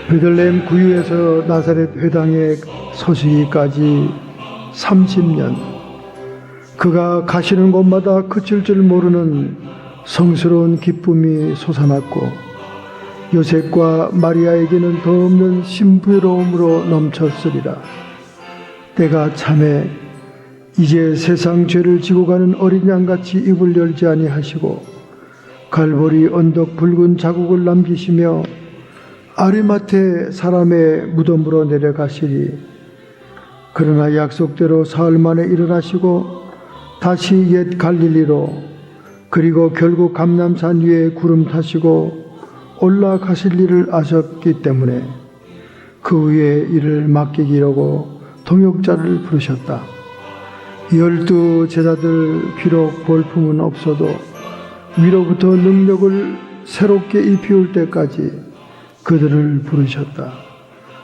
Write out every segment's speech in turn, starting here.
베들레헴 구유에서 나사렛 회당에 서시기까지 30년, 그가 가시는 곳마다 그칠 줄 모르는 성스러운 기쁨이 솟아났고 요셉과 마리아에게는 더 없는 신부러움으로 넘쳤으리라. 때가 참에 이제 세상 죄를 지고 가는 어린 양같이 입을 열지 아니하시고 갈보리 언덕 붉은 자국을 남기시며 아리마테 사람의 무덤으로 내려가시리. 그러나 약속대로 사흘 만에 일어나시고 다시 옛 갈릴리로, 그리고 결국 감람산 위에 구름 타시고 올라가실 일을 아셨기 때문에 그 위에 이를 맡기기로 동역자를 부르셨다. 12 제자들 비록 볼품은 없어도 위로부터 능력을 새롭게 입히울 때까지 그들을 부르셨다.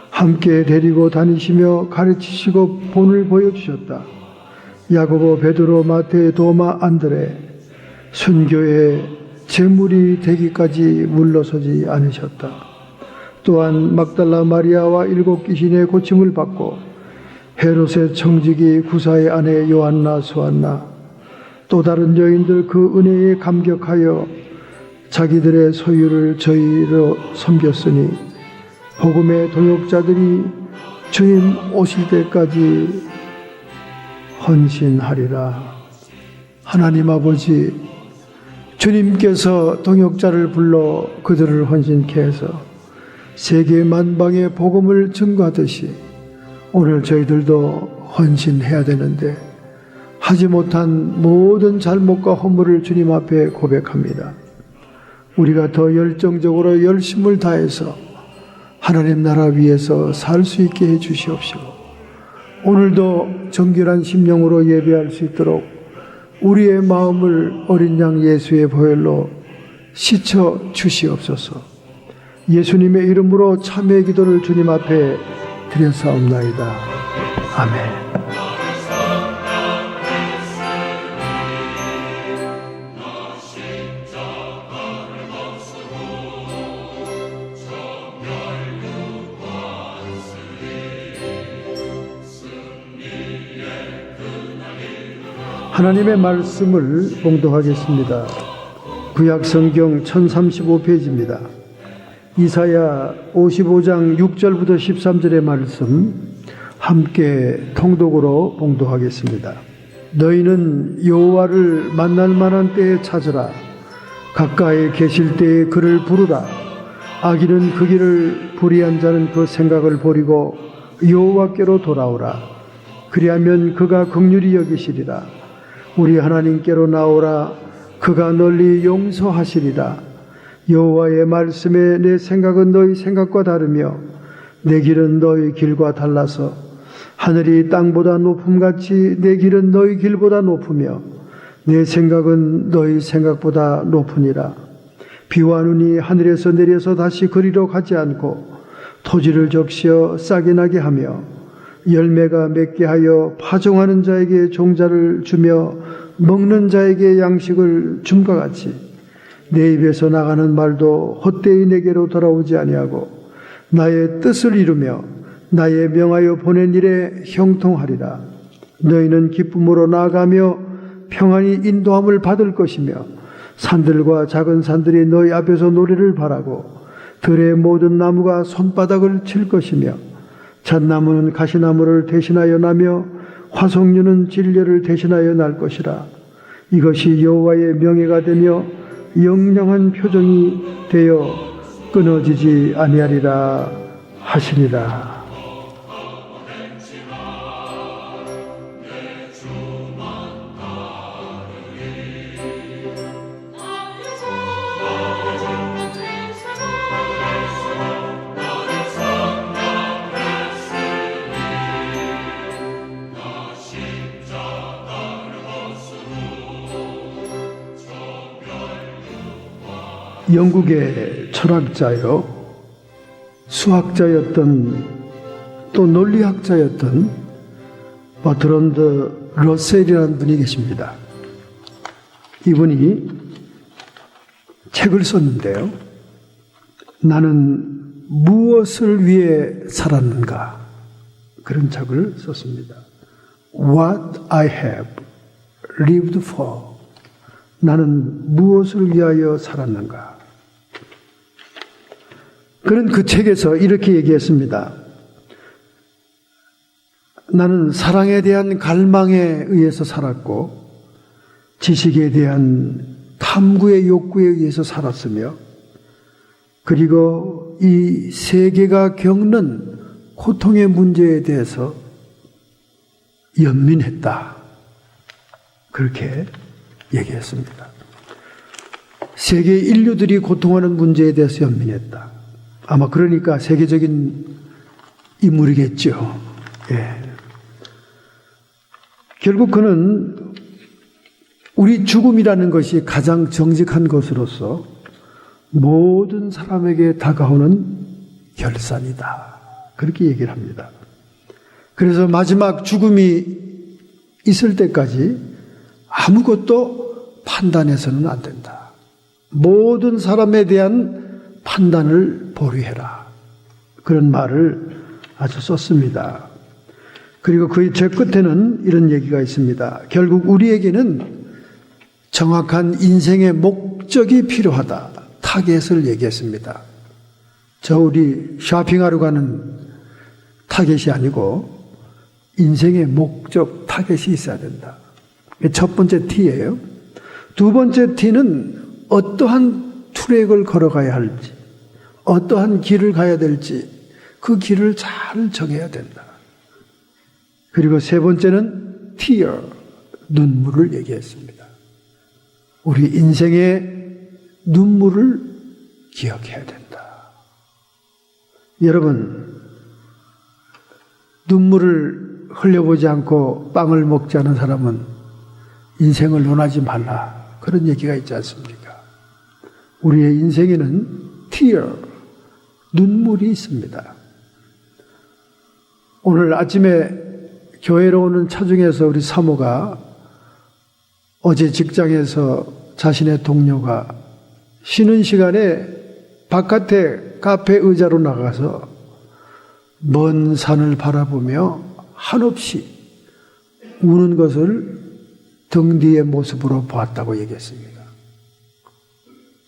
함께 데리고 다니시며 가르치시고 본을 보여주셨다. 야고보, 베드로, 마태, 도마, 안드레, 순교의 제물이 되기까지 물러서지 않으셨다. 또한 막달라 마리아와 7 귀신의 고침을 받고 헤롯의 청지기 구사의 아내 요한나, 수안나, 또 다른 여인들 그 은혜에 감격하여 자기들의 소유를 저희로 섬겼으니 복음의 동역자들이 주님 오실 때까지 헌신하리라. 하나님 아버지, 주님께서 동역자를 불러 그들을 헌신케 해서 세계 만방의 복음을 증거하듯이 오늘 저희들도 헌신해야 되는데 하지 못한 모든 잘못과 허물을 주님 앞에 고백합니다. 우리가 더 열정적으로 열심을 다해서 하나님 나라 위에서 살 수 있게 해 주시옵시고, 오늘도 정결한 심령으로 예배할 수 있도록 우리의 마음을 어린 양 예수의 보혈로 씻어 주시옵소서. 예수님의 이름으로 참회의 기도를 주님 앞에 드렸사옵나이다. 아멘. 하나님의 말씀을 봉독하겠습니다. 구약성경 1035페이지입니다. 이사야 55장 6절부터 13절의 말씀 함께 통독으로 봉독하겠습니다. 너희는 여호와를 만날 만한 때에 찾으라. 가까이 계실 때에 그를 부르라. 악인은 그 길을 불의한 자는 그 생각을 버리고 여호와께로 돌아오라. 그리하면 그가 긍휼히 여기시리라. 우리 하나님께로 나오라. 그가 널리 용서하시리라. 여호와의 말씀에 내 생각은 너희 생각과 다르며 내 길은 너희 길과 달라서 하늘이 땅보다 높음같이 내 길은 너희 길보다 높으며 내 생각은 너희 생각보다 높으니라. 비와 눈이 하늘에서 내려서 다시 그리로 가지 않고 토지를 적시어 싹이 나게 하며 열매가 맺게 하여 파종하는 자에게 종자를 주며 먹는 자에게 양식을 줌과 같이 내 입에서 나가는 말도 헛되이 내게로 돌아오지 아니하고 나의 뜻을 이루며 나의 명하여 보낸 일에 형통하리라. 너희는 기쁨으로 나아가며 평안히 인도함을 받을 것이며 산들과 작은 산들이 너희 앞에서 노래를 바라고 들의 모든 나무가 손바닥을 칠 것이며 잣나무는 가시나무를 대신하여 나며 화석류는 진려를 대신하여 날 것이라. 이것이 여호와의 명예가 되며 영영한 표정이 되어 끊어지지 아니하리라 하시니라. 영국의 철학자요 수학자였던 또 논리학자였던 버트런드 러셀이라는 분이 계십니다. 이분이 책을 썼는데요. 나는 무엇을 위해 살았는가? 그런 책을 썼습니다. What I have lived for. 나는 무엇을 위하여 살았는가? 그는 그 책에서 이렇게 얘기했습니다. 나는 사랑에 대한 갈망에 의해서 살았고 지식에 대한 탐구의 욕구에 의해서 살았으며 그리고 이 세계가 겪는 고통의 문제에 대해서 연민했다. 그렇게 얘기했습니다. 세계 인류들이 고통하는 문제에 대해서 연민했다. 아마 그러니까 세계적인 인물이겠죠. 예. 결국 그는 우리 죽음이라는 것이 가장 정직한 것으로서 모든 사람에게 다가오는 결산이다. 그렇게 얘기를 합니다. 그래서 마지막 죽음이 있을 때까지 아무것도 판단해서는 안 된다. 모든 사람에 대한 판단을 보류해라. 그런 말을 아주 썼습니다. 그리고 그의 제 끝에는 이런 얘기가 있습니다. 결국 우리에게는 정확한 인생의 목적이 필요하다. 타겟을 얘기했습니다. 우리 쇼핑하러 가는 타겟이 아니고 인생의 목적, 타겟이 있어야 된다. 첫 번째 T예요. 두 번째 T는 어떠한 트랙을 걸어가야 할지, 어떠한 길을 가야 될지 그 길을 잘 정해야 된다. 그리고 세 번째는 tear, 눈물을 얘기했습니다. 우리 인생의 눈물을 기억해야 된다. 여러분, 눈물을 흘려보지 않고 빵을 먹지 않은 사람은 인생을 논하지 말라. 그런 얘기가 있지 않습니까? 우리의 인생에는 tear, 눈물이 있습니다. 오늘 아침에 교회로 오는 차 중에서 우리 사모가 어제 직장에서 자신의 동료가 쉬는 시간에 바깥에 카페 의자로 나가서 먼 산을 바라보며 한없이 우는 것을 등 뒤의 모습으로 보았다고 얘기했습니다.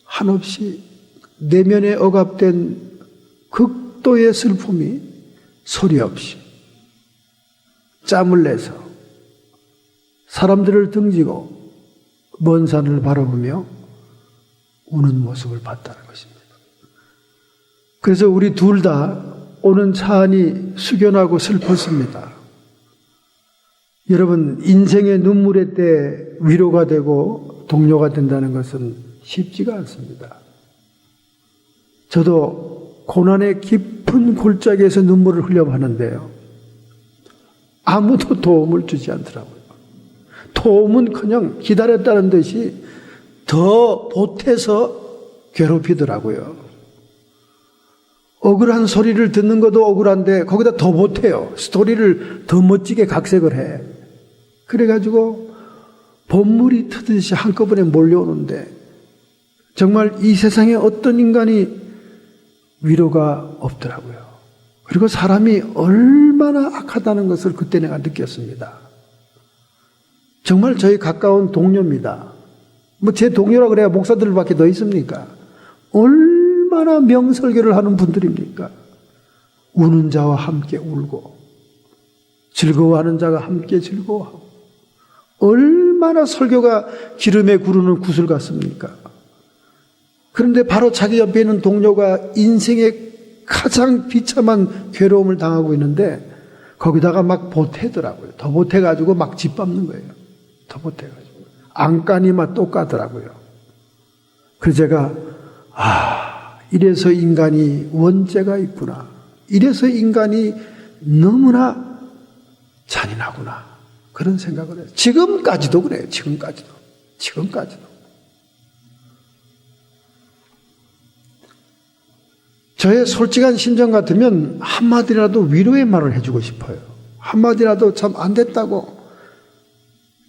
한없이 내면에 억압된 극도의 슬픔이 소리 없이 짬을 내서 사람들을 등지고 먼 산을 바라보며 우는 모습을 봤다는 것입니다. 그래서 우리 둘 다 오는 차 안이 숙연하고 슬펐습니다. 여러분, 인생의 눈물의 때 위로가 되고 동료가 된다는 것은 쉽지가 않습니다. 저도 고난의 깊은 골짜기에서 눈물을 흘려봤는데요. 아무도 도움을 주지 않더라고요. 도움은커녕 기다렸다는 듯이 더 보태서 괴롭히더라고요. 억울한 소리를 듣는 것도 억울한데 거기다 더 보태요. 스토리를 더 멋지게 각색을 해. 그래가지고 본물이 트듯이 한꺼번에 몰려오는데 정말 이 세상에 어떤 인간이 위로가 없더라고요. 그리고 사람이 얼마나 악하다는 것을 그때 내가 느꼈습니다. 정말 저희 가까운 동료입니다. 제 동료라 그래야 목사들밖에 더 있습니까? 얼마나 명설교를 하는 분들입니까? 우는 자와 함께 울고 즐거워하는 자가 함께 즐거워하고 얼마나 설교가 기름에 구르는 구슬 같습니까? 그런데 바로 자기 옆에 있는 동료가 인생의 가장 비참한 괴로움을 당하고 있는데 거기다가 막 보태더라고요. 더 보태가지고 막 짓밟는 거예요. 더 보태가지고. 안간이 막 또 까더라고요. 그래서 제가 이래서 인간이 원죄가 있구나. 이래서 인간이 너무나 잔인하구나. 그런 생각을 해요. 지금까지도 그래요. 지금까지도. 저의 솔직한 심정 같으면 한마디라도 위로의 말을 해주고 싶어요. 한마디라도 참 안 됐다고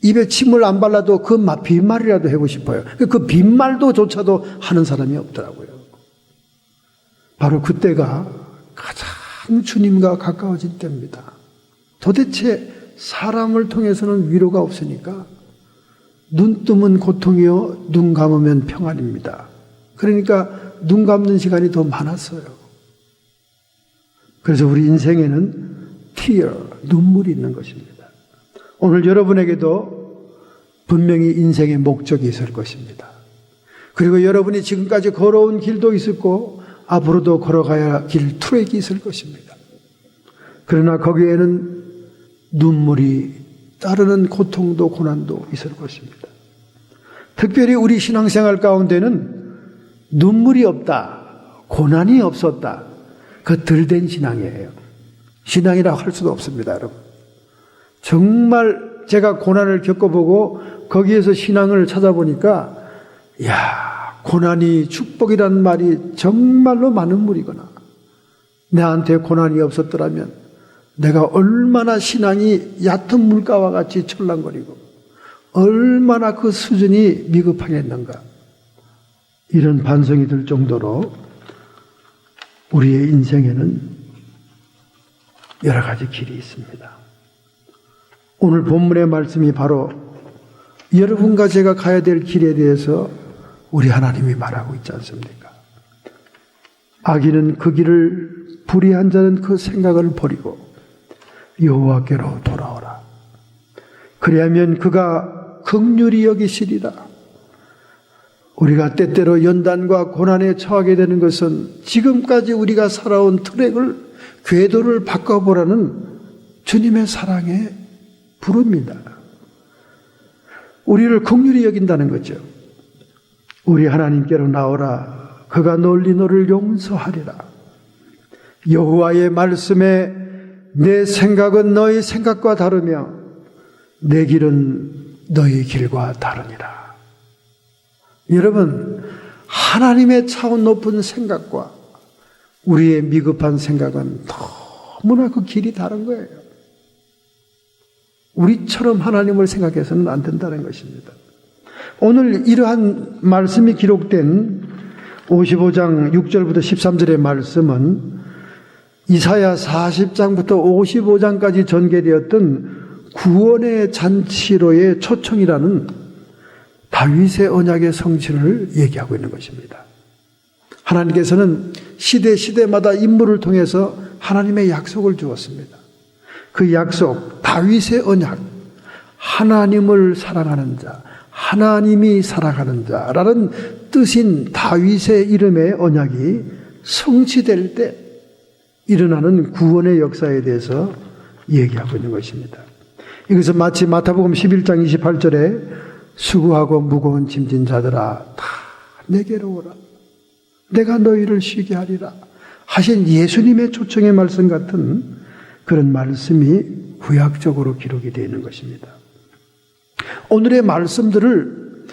입에 침을 안 발라도 그 빈말이라도 하고 싶어요. 그 빈말도 조차도 하는 사람이 없더라고요. 바로 그때가 가장 주님과 가까워진 때입니다. 도대체 사람을 통해서는 위로가 없으니까 눈 뜨면 고통이요, 눈 감으면 평안입니다. 그러니까 눈 감는 시간이 더 많았어요. 그래서 우리 인생에는 tear, 눈물이 있는 것입니다. 오늘 여러분에게도 분명히 인생의 목적이 있을 것입니다. 그리고 여러분이 지금까지 걸어온 길도 있었고 앞으로도 걸어가야 할 길 트랙이 있을 것입니다. 그러나 거기에는 눈물이 따르는 고통도 고난도 있을 것입니다. 특별히 우리 신앙생활 가운데는 눈물이 없다, 고난이 없었다, 그 덜 된 신앙이에요. 신앙이라고 할 수도 없습니다, 여러분. 정말 제가 고난을 겪어보고 거기에서 신앙을 찾아보니까 고난이 축복이란 말이 정말로 많은 물이구나. 내한테 고난이 없었더라면 내가 얼마나 신앙이 얕은 물가와 같이 철랑거리고 얼마나 그 수준이 미급하겠는가. 이런 반성이 들 정도로 우리의 인생에는 여러 가지 길이 있습니다. 오늘 본문의 말씀이 바로 여러분과 제가 가야 될 길에 대해서 우리 하나님이 말하고 있지 않습니까? 악인은 그 길을, 불의한 자는 그 생각을 버리고 여호와께로 돌아오라. 그리하면 그가 긍휼히 여기시리라. 우리가 때때로 연단과 고난에 처하게 되는 것은 지금까지 우리가 살아온 트랙을, 궤도를 바꿔보라는 주님의 사랑의 부릅니다. 우리를 긍휼히 여긴다는 거죠. 우리 하나님께로 나오라. 그가 널리 너를 용서하리라. 여호와의 말씀에 내 생각은 너희 생각과 다르며 내 길은 너희 길과 다르니라. 여러분, 하나님의 차원 높은 생각과 우리의 미급한 생각은 너무나 그 길이 다른 거예요. 우리처럼 하나님을 생각해서는 안 된다는 것입니다. 오늘 이러한 말씀이 기록된 55장 6절부터 13절의 말씀은 이사야 40장부터 55장까지 전개되었던 구원의 잔치로의 초청이라는 다윗의 언약의 성취를 얘기하고 있는 것입니다. 하나님께서는 시대마다 인물을 통해서 하나님의 약속을 주었습니다. 그 약속, 다윗의 언약, 하나님을 사랑하는 자, 하나님이 사랑하는 자라는 뜻인 다윗의 이름의 언약이 성취될 때 일어나는 구원의 역사에 대해서 얘기하고 있는 것입니다. 이것은 마치 마태복음 11장 28절에 수고하고 무거운 짐진 자들아 다 내게로 오라. 내가 너희를 쉬게 하리라 하신 예수님의 초청의 말씀 같은 그런 말씀이 구약적으로 기록이 되어 있는 것입니다. 오늘의 말씀들을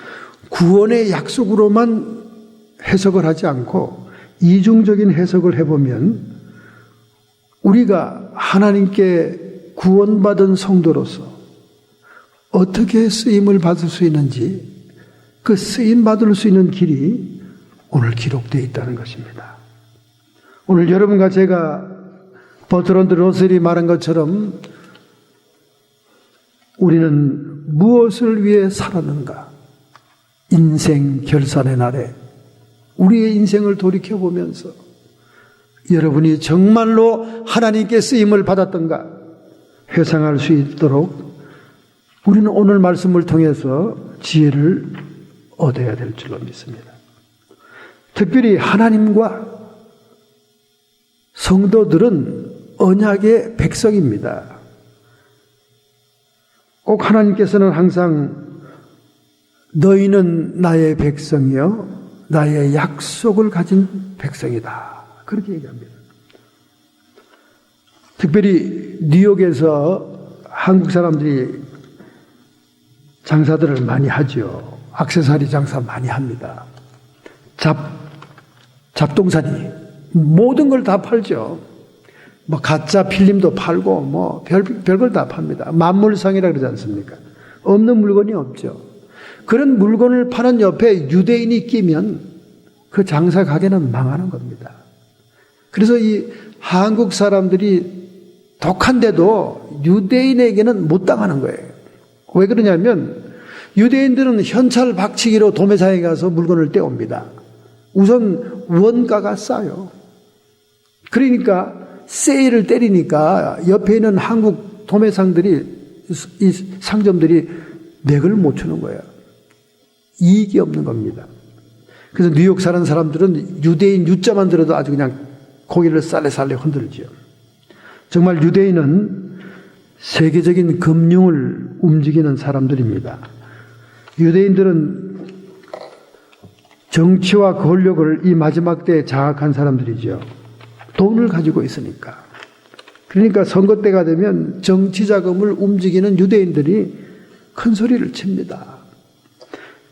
구원의 약속으로만 해석을 하지 않고 이중적인 해석을 해보면 우리가 하나님께 구원받은 성도로서 어떻게 쓰임을 받을 수 있는지 그 쓰임 받을 수 있는 길이 오늘 기록되어 있다는 것입니다. 오늘 여러분과 제가 버트런드 러셀이 말한 것처럼 우리는 무엇을 위해 살았는가? 인생 결산의 날에 우리의 인생을 돌이켜보면서 여러분이 정말로 하나님께 쓰임을 받았던가 회상할 수 있도록 우리는 오늘 말씀을 통해서 지혜를 얻어야 될 줄로 믿습니다. 특별히 하나님과 성도들은 언약의 백성입니다. 꼭 하나님께서는 항상 너희는 나의 백성이요 나의 약속을 가진 백성이다 그렇게 얘기합니다. 특별히 뉴욕에서 한국 사람들이 장사들을 많이 하죠. 액세서리 장사 많이 합니다. 잡동사니 모든 걸 다 팔죠. 뭐 가짜 필름도 팔고 뭐 별걸 다 팝니다. 만물상이라 그러지 않습니까? 없는 물건이 없죠. 그런 물건을 파는 옆에 유대인이 끼면 그 장사 가게는 망하는 겁니다. 그래서 이 한국 사람들이 독한데도 유대인에게는 못 당하는 거예요. 왜 그러냐면 유대인들은 현찰 박치기로 도매상에 가서 물건을 떼옵니다. 우선 원가가 싸요. 그러니까 세일을 때리니까 옆에 있는 한국 도매상들이, 이 상점들이 맥을 못 추는 거예요. 이익이 없는 겁니다. 그래서 뉴욕 사는 사람들은 유대인 유자만 들어도 아주 그냥 고개를 살래살래 흔들죠. 정말 유대인은 세계적인 금융을 움직이는 사람들입니다. 유대인들은 정치와 권력을 이 마지막 때에 장악한 사람들이죠. 돈을 가지고 있으니까. 그러니까 선거 때가 되면 정치 자금을 움직이는 유대인들이 큰 소리를 칩니다.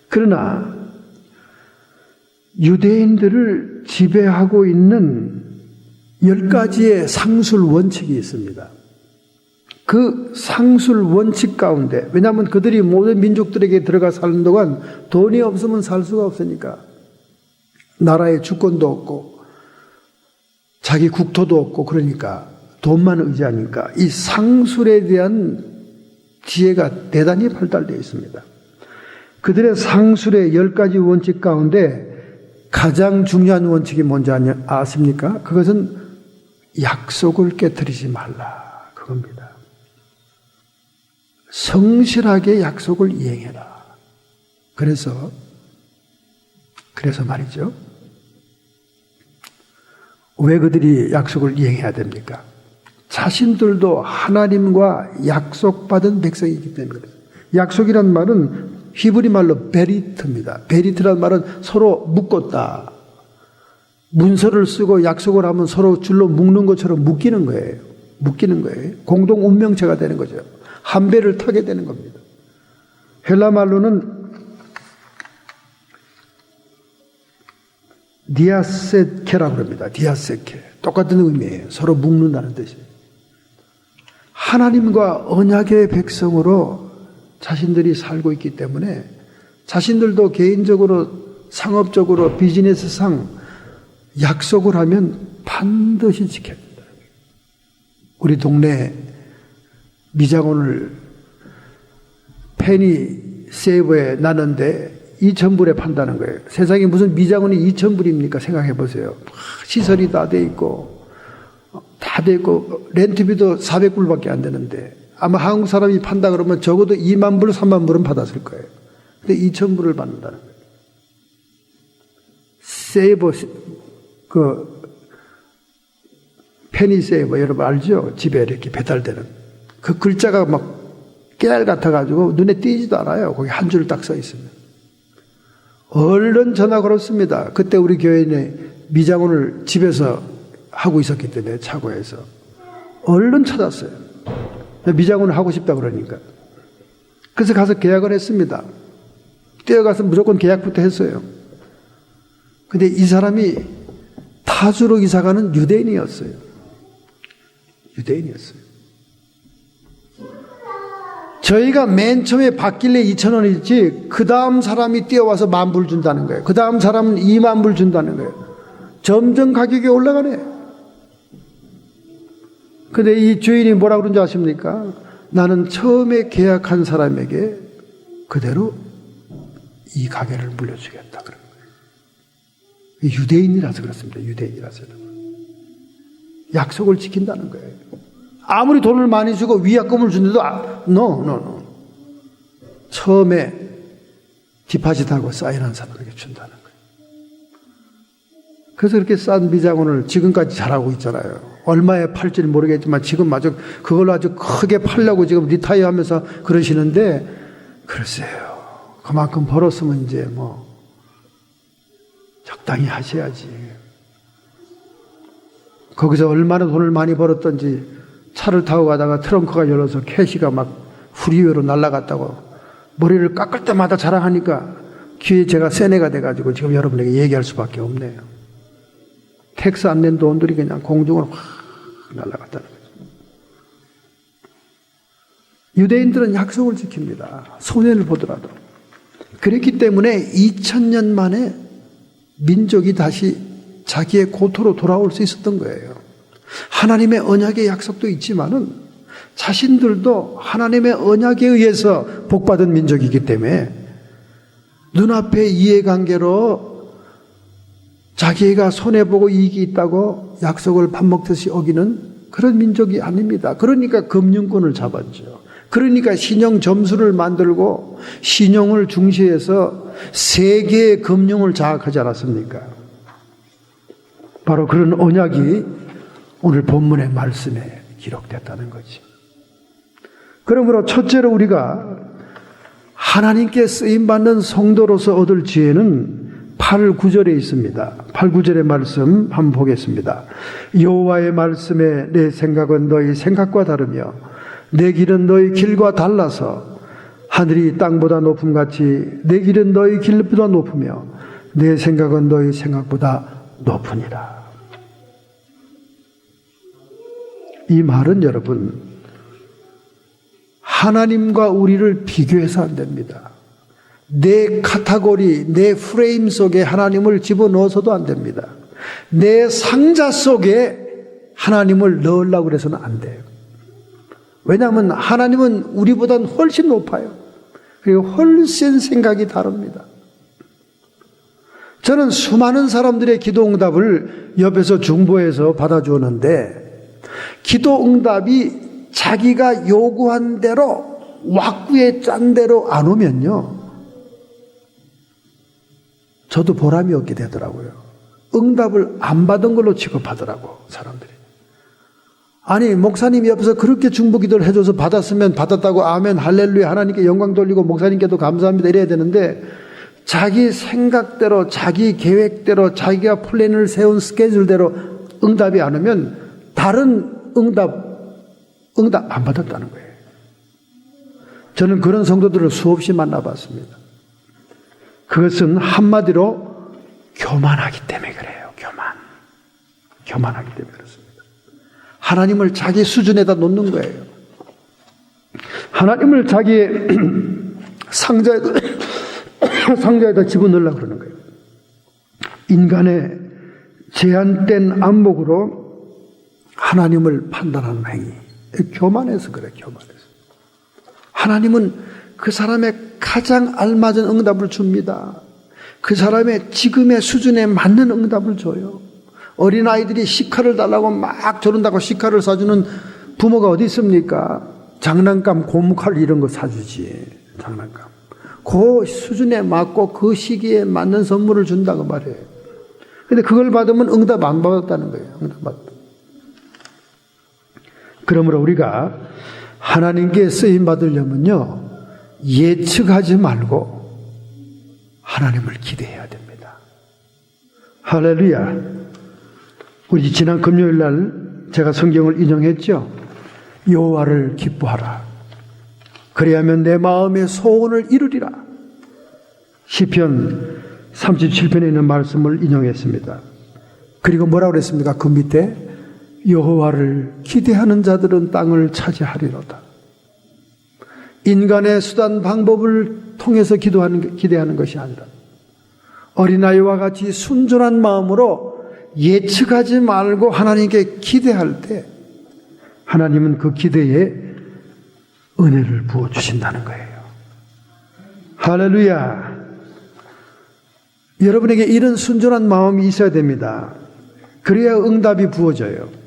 그러나 유대인들을 지배하고 있는 10가지의 상술 원칙이 있습니다. 그 상술 원칙 가운데, 왜냐하면 그들이 모든 민족들에게 들어가 사는 동안 돈이 없으면 살 수가 없으니까, 나라의 주권도 없고 자기 국토도 없고, 그러니까 돈만 의지하니까 이 상술에 대한 지혜가 대단히 발달되어 있습니다. 그들의 상술의 10가지 원칙 가운데 가장 중요한 원칙이 뭔지 아십니까? 그것은 약속을 깨뜨리지 말라, 그겁니다. 성실하게 약속을 이행해라. 그래서 말이죠. 왜 그들이 약속을 이행해야 됩니까? 자신들도 하나님과 약속받은 백성이기 때문에 그래요. 약속이란 말은 히브리 말로 베리트입니다. 베리트란 말은 서로 묶었다. 문서를 쓰고 약속을 하면 서로 줄로 묶는 것처럼 묶이는 거예요. 묶이는 거예요. 공동 운명체가 되는 거죠. 한 배를 타게 되는 겁니다. 헬라 말로는 디아세케라고 합니다. 디아세케. 똑같은 의미예요. 서로 묶는다는 뜻이에요. 하나님과 언약의 백성으로 자신들이 살고 있기 때문에 자신들도 개인적으로, 상업적으로, 비즈니스상 약속을 하면 반드시 지켜야 된다. 우리 동네 미장원을 페니 세이버에 나는데 2,000불에 판다는 거예요. 세상에 무슨 미장원이 2,000불입니까? 생각해 보세요. 시설이 다 돼 있고, 다 돼 있고, 렌트비도 400불밖에 안 되는데, 아마 한국 사람이 판다 그러면 적어도 2만 불, 3만 불은 받았을 거예요. 근데 2,000불을 받는다는 거예요. 세이버, 페니 세이버, 여러분 알죠? 집에 이렇게 배달되는. 그 글자가 막 깨알 같아가지고 눈에 띄지도 않아요. 거기 한 줄 딱 써 있으면. 얼른 전화 걸었습니다. 그때 우리 교회에 미장원을 집에서 하고 있었기 때문에 차고에서. 얼른 찾았어요. 미장원을 하고 싶다 그러니까. 그래서 가서 계약을 했습니다. 뛰어가서 무조건 계약부터 했어요. 근데 이 사람이 타주로 이사가는 유대인이었어요. 유대인이었어요. 저희가 맨 처음에 받길래 2,000원이지 그 다음 사람이 뛰어와서 10,000불 준다는 거예요. 그 다음 사람은 20,000불 준다는 거예요. 점점 가격이 올라가네. 근데 이 주인이 뭐라고 그런지 아십니까? 나는 처음에 계약한 사람에게 그대로 이 가게를 물려주겠다. 그런 거예요. 유대인이라서 그렇습니다. 유대인이라서. 약속을 지킨다는 거예요. 아무리 돈을 많이 주고 위약금을 준데도 no. 처음에 디파짓하고 사인한 사람에게 준다는 거예요. 그래서 이렇게 싼 미장원을 지금까지 잘하고 있잖아요. 얼마에 팔지 모르겠지만 지금 아주 그걸로 아주 크게 팔려고 지금 리타이어 하면서 그러시는데, 글쎄요. 그만큼 벌었으면 이제 뭐 적당히 하셔야지. 거기서 얼마나 돈을 많이 벌었던지 차를 타고 가다가 트렁크가 열려서 캐시가 막 후리웨로 날아갔다고 머리를 깎을 때마다 자랑하니까 귀에 제가 세뇌가 돼가지고 지금 여러분에게 얘기할 수밖에 없네요. 텍스 안 낸 돈들이 그냥 공중으로 확 날아갔다는 거죠. 유대인들은 약속을 지킵니다. 손해를 보더라도. 그렇기 때문에 2000년 만에 민족이 다시 자기의 고토로 돌아올 수 있었던 거예요. 하나님의 언약의 약속도 있지만은 자신들도 하나님의 언약에 의해서 복받은 민족이기 때문에 눈앞의 이해관계로 자기가 손해보고 이익이 있다고 약속을 밥 먹듯이 어기는 그런 민족이 아닙니다. 그러니까 금융권을 잡았죠. 그러니까 신용 점수를 만들고 신용을 중시해서 세계의 금융을 장악하지 않았습니까? 바로 그런 언약이 오늘 본문의 말씀에 기록됐다는 거지. 그러므로 첫째로 우리가 하나님께 쓰임받는 성도로서 얻을 지혜는 8, 9절에 있습니다. 8, 9절의 말씀 한번 보겠습니다. 여호와의 말씀에 내 생각은 너희 생각과 다르며 내 길은 너희 길과 달라서 하늘이 땅보다 높음같이 내 길은 너희 길보다 높으며 내 생각은 너희 생각보다 높으니라. 이 말은 여러분, 하나님과 우리를 비교해서 안 됩니다. 내 카테고리, 내 프레임 속에 하나님을 집어넣어서도 안 됩니다. 내 상자 속에 하나님을 넣으려고 해서는 안 돼요. 왜냐하면 하나님은 우리보다는 훨씬 높아요. 그리고 훨씬 생각이 다릅니다. 저는 수많은 사람들의 기도 응답을 옆에서 중보해서 받아주었는데 기도 응답이 자기가 요구한 대로 왁구에 짠 대로 안 오면요, 저도 보람이 없게 되더라고요. 응답을 안 받은 걸로 취급하더라고 사람들이. 아니 목사님이 옆에서 그렇게 중보기도를 해줘서 받았으면 받았다고 아멘 할렐루야 하나님께 영광 돌리고 목사님께도 감사합니다 이래야 되는데, 자기 생각대로 자기 계획대로 자기가 플랜을 세운 스케줄대로 응답이 안 오면 다른 응답 안 받았다는 거예요. 저는 그런 성도들을 수없이 만나봤습니다. 그것은 한마디로 교만하기 때문에 그래요. 교만하기 때문에 그렇습니다. 하나님을 자기 수준에다 놓는 거예요. 하나님을 자기의 상자에다 집어넣으려고 그러는 거예요. 인간의 제한된 안목으로 하나님을 판단하는 행위. 교만해서 그래, 교만해서. 하나님은 그 사람의 가장 알맞은 응답을 줍니다. 그 사람의 지금의 수준에 맞는 응답을 줘요. 어린아이들이 시카를 달라고 막 저런다고 시카를 사주는 부모가 어디 있습니까? 장난감, 고무칼 이런 거 사주지. 장난감. 그 수준에 맞고 그 시기에 맞는 선물을 준다고 말해요. 근데 그걸 받으면 응답 안 받았다는 거예요. 응답 받았다. 그러므로 우리가 하나님께 쓰임 받으려면요, 예측하지 말고 하나님을 기대해야 됩니다. 할렐루야. 우리 지난 금요일 날 제가 성경을 인용했죠. 여호와를 기뻐하라. 그래야면 내 마음의 소원을 이루리라. 시편 37편에 있는 말씀을 인용했습니다. 그리고 뭐라고 그랬습니까? 그 밑에 여호와를 기대하는 자들은 땅을 차지하리로다. 인간의 수단 방법을 통해서 기대하는 것이 아니라 어린아이와 같이 순전한 마음으로 예측하지 말고 하나님께 기대할 때 하나님은 그 기대에 은혜를 부어주신다는 거예요. 할렐루야. 여러분에게 이런 순전한 마음이 있어야 됩니다. 그래야 응답이 부어져요.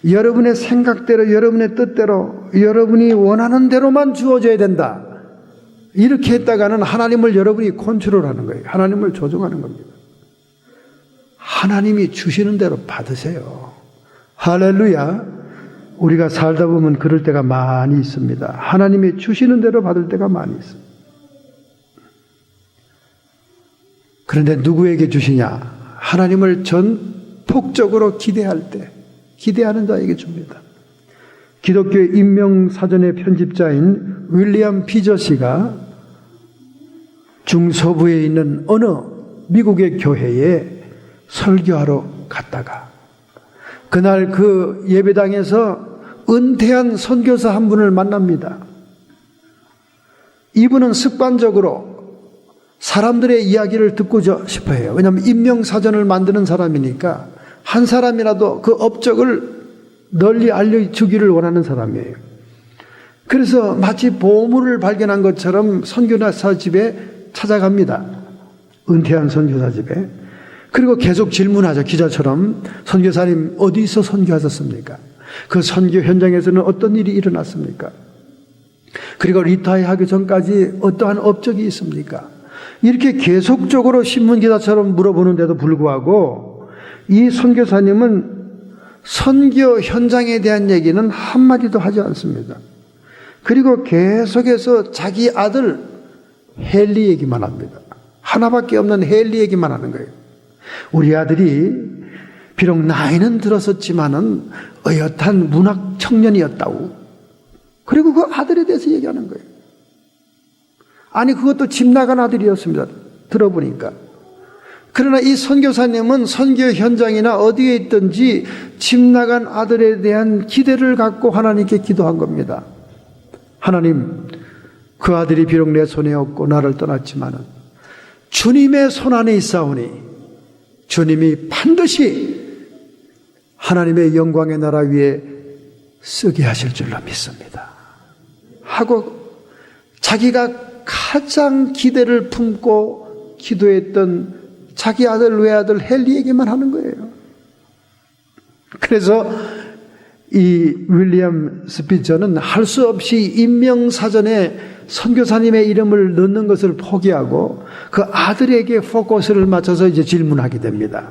여러분의 생각대로, 여러분의 뜻대로, 여러분이 원하는 대로만 주어져야 된다. 이렇게 했다가는 하나님을 여러분이 컨트롤하는 거예요. 하나님을 조종하는 겁니다. 하나님이 주시는 대로 받으세요. 할렐루야. 우리가 살다 보면 그럴 때가 많이 있습니다. 하나님이 주시는 대로 받을 때가 많이 있습니다. 그런데 누구에게 주시냐? 하나님을 전폭적으로 기대할 때, 기대하는 자에게 줍니다. 기독교의 인명사전의 편집자인 윌리엄 피저씨가 중서부에 있는 어느 미국의 교회에 설교하러 갔다가 그날 그 예배당에서 은퇴한 선교사 한 분을 만납니다. 이분은 습관적으로 사람들의 이야기를 듣고 싶어해요. 왜냐하면 인명사전을 만드는 사람이니까 한 사람이라도 그 업적을 널리 알려주기를 원하는 사람이에요. 그래서 마치 보물을 발견한 것처럼 선교사 집에 찾아갑니다. 은퇴한 선교사 집에. 그리고 계속 질문하죠. 기자처럼. 선교사님 어디서 선교하셨습니까? 그 선교 현장에서는 어떤 일이 일어났습니까? 그리고 리타이어하기 전까지 어떠한 업적이 있습니까? 이렇게 계속적으로 신문기자처럼 물어보는데도 불구하고 이 선교사님은 선교 현장에 대한 얘기는 한마디도 하지 않습니다. 그리고 계속해서 자기 아들 헨리 얘기만 합니다. 하나밖에 없는 헨리 얘기만 하는 거예요. 우리 아들이 비록 나이는 들었었지만은 어엿한 문학 청년이었다고. 그리고 그 아들에 대해서 얘기하는 거예요. 아니 그것도 집 나간 아들이었습니다. 들어보니까. 그러나 이 선교사님은 선교 현장이나 어디에 있든지 집 나간 아들에 대한 기대를 갖고 하나님께 기도한 겁니다. 하나님, 그 아들이 비록 내 손에 없고 나를 떠났지만은 주님의 손 안에 있사오니 주님이 반드시 하나님의 영광의 나라 위에 쓰게 하실 줄로 믿습니다. 하고 자기가 가장 기대를 품고 기도했던 자기 아들 외아들 헨리에게만 하는 거예요. 그래서 이 윌리엄 스피처는 할 수 없이 인명사전에 선교사님의 이름을 넣는 것을 포기하고 그 아들에게 포커스를 맞춰서 이제 질문하게 됩니다.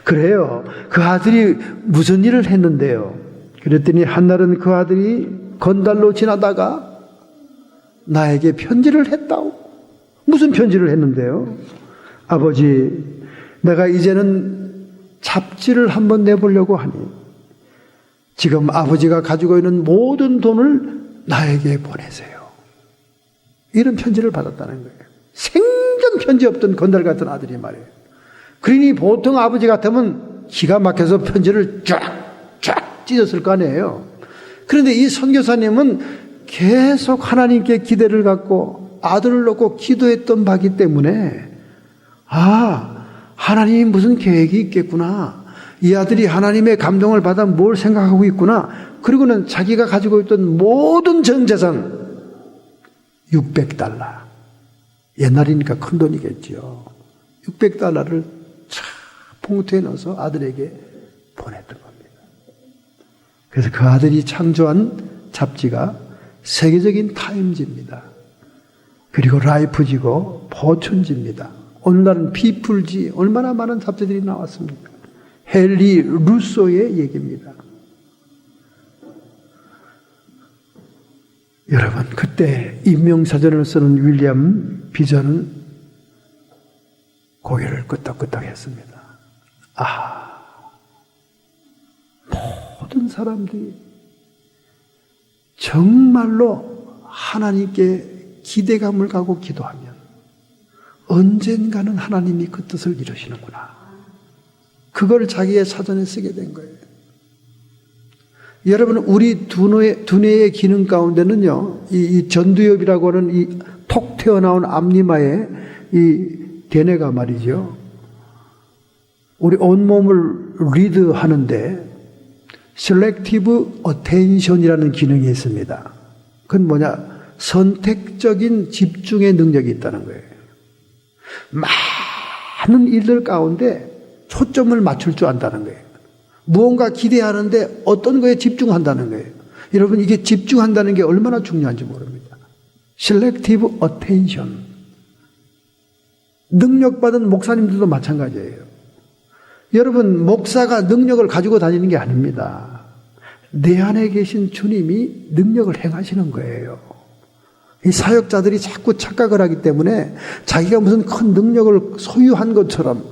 그래요. 그 아들이 무슨 일을 했는데요? 그랬더니 한날은 그 아들이 건달로 지나다가 나에게 편지를 했다고. 무슨 편지를 했는데요? 아버지, 내가 이제는 잡지를 한번 내보려고 하니 지금 아버지가 가지고 있는 모든 돈을 나에게 보내세요. 이런 편지를 받았다는 거예요. 생전 편지 없던 건달 같은 아들이 말이에요. 그러니 보통 아버지 같으면 기가 막혀서 편지를 쫙 찢었을 거 아니에요. 그런데 이 선교사님은 계속 하나님께 기대를 갖고 아들을 놓고 기도했던 바기 때문에 하나님이 무슨 계획이 있겠구나. 이 아들이 하나님의 감동을 받아 뭘 생각하고 있구나. 그리고는 자기가 가지고 있던 모든 전 재산 600달러. 옛날이니까 큰 돈이겠죠. 600달러를 봉투에 넣어서 아들에게 보냈던 겁니다. 그래서 그 아들이 창조한 잡지가 세계적인 타임지입니다. 그리고 라이프지고 포춘지입니다. 오늘날은 피플지, 얼마나 많은 잡지들이 나왔습니까? 헨리 루소의 얘기입니다. 여러분, 그때 인명사전을 쓰는 윌리엄 비전은 고개를 끄덕끄덕 했습니다. 모든 사람들이 정말로 하나님께 기대감을 갖고 기도하면 언젠가는 하나님이 그 뜻을 이루시는구나. 그걸 자기의 사전에 쓰게 된 거예요. 여러분, 우리 두뇌의 기능 가운데는요, 이 전두엽이라고 하는 이 톡 튀어나온 앞니마의 이 대뇌가 말이죠. 우리 온몸을 리드 하는데 Selective Attention이라는 기능이 있습니다. 그건 뭐냐? 선택적인 집중의 능력이 있다는 거예요. 많은 일들 가운데 초점을 맞출 줄 안다는 거예요. 무언가 기대하는데 어떤 거에 집중한다는 거예요. 여러분, 이게 집중한다는 게 얼마나 중요한지 모릅니다. Selective Attention. 능력받은 목사님들도 마찬가지예요. 여러분, 목사가 능력을 가지고 다니는 게 아닙니다. 내 안에 계신 주님이 능력을 행하시는 거예요. 이 사역자들이 자꾸 착각을 하기 때문에 자기가 무슨 큰 능력을 소유한 것처럼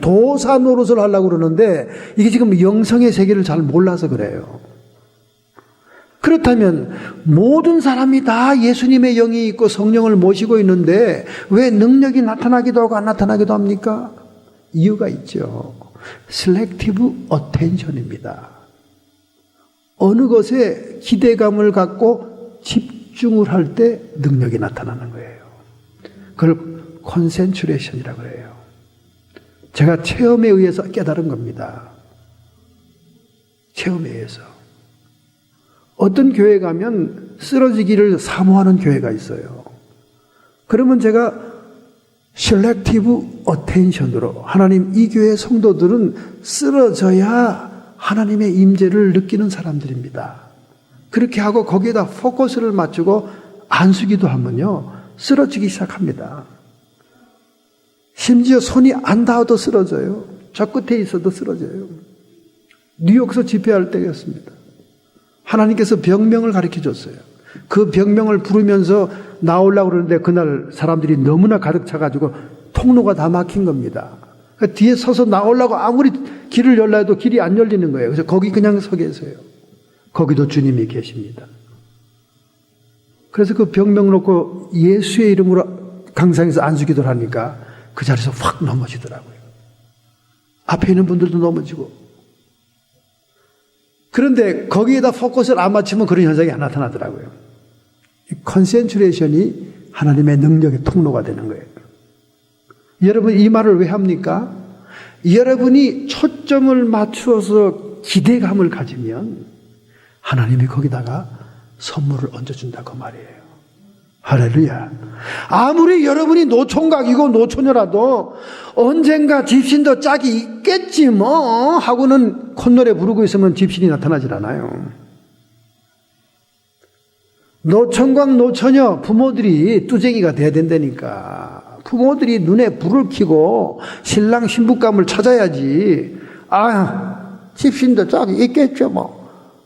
도사 노릇을 하려고 그러는데 이게 지금 영성의 세계를 잘 몰라서 그래요. 그렇다면 모든 사람이 다 예수님의 영이 있고 성령을 모시고 있는데 왜 능력이 나타나기도 하고 안 나타나기도 합니까? 이유가 있죠. Selective Attention입니다. 어느 것에 기대감을 갖고 집중을 할 때 능력이 나타나는 거예요. 그걸 컨센트레이션이라고 해요. 제가 체험에 의해서 깨달은 겁니다. 체험에 의해서. 어떤 교회 가면 쓰러지기를 사모하는 교회가 있어요. 그러면 제가 셀렉티브 어텐션으로 하나님, 이 교회 성도들은 쓰러져야 하나님의 임재를 느끼는 사람들입니다. 그렇게 하고 거기에다 포커스를 맞추고 안수기도 하면요, 쓰러지기 시작합니다. 심지어 손이 안 닿아도 쓰러져요. 저 끝에 있어도 쓰러져요. 뉴욕에서 집회할 때였습니다. 하나님께서 병명을 가르쳐 줬어요. 그 병명을 부르면서 나오려고 그러는데 그날 사람들이 너무나 가득 차가지고 통로가 다 막힌 겁니다. 그러니까 뒤에 서서 나오려고 아무리 길을 열라 해도 길이 안 열리는 거예요. 그래서 거기 그냥 서 계세요. 거기도 주님이 계십니다. 그래서 그 병명 놓고 예수의 이름으로 강상에서 안수기도를 하니까 그 자리에서 확 넘어지더라고요. 앞에 있는 분들도 넘어지고. 그런데 거기에다 포커스를 안 맞추면 그런 현상이 안 나타나더라고요. 컨센트레이션이 하나님의 능력의 통로가 되는 거예요. 여러분, 이 말을 왜 합니까? 여러분이 초점을 맞추어서 기대감을 가지면 하나님이 거기다가 선물을 얹어준다고 말이에요. 할렐루야. 아무리 여러분이 노총각이고 노처녀라도 언젠가 집신도 짝이 있겠지 뭐 하고는 콧노래 부르고 있으면 집신이 나타나질 않아요. 노총각 노처녀 부모들이 뚜쟁이가 돼야 된다니까. 부모들이 눈에 불을 켜고 신랑 신부감을 찾아야지. 집신도 짝이 있겠죠 뭐.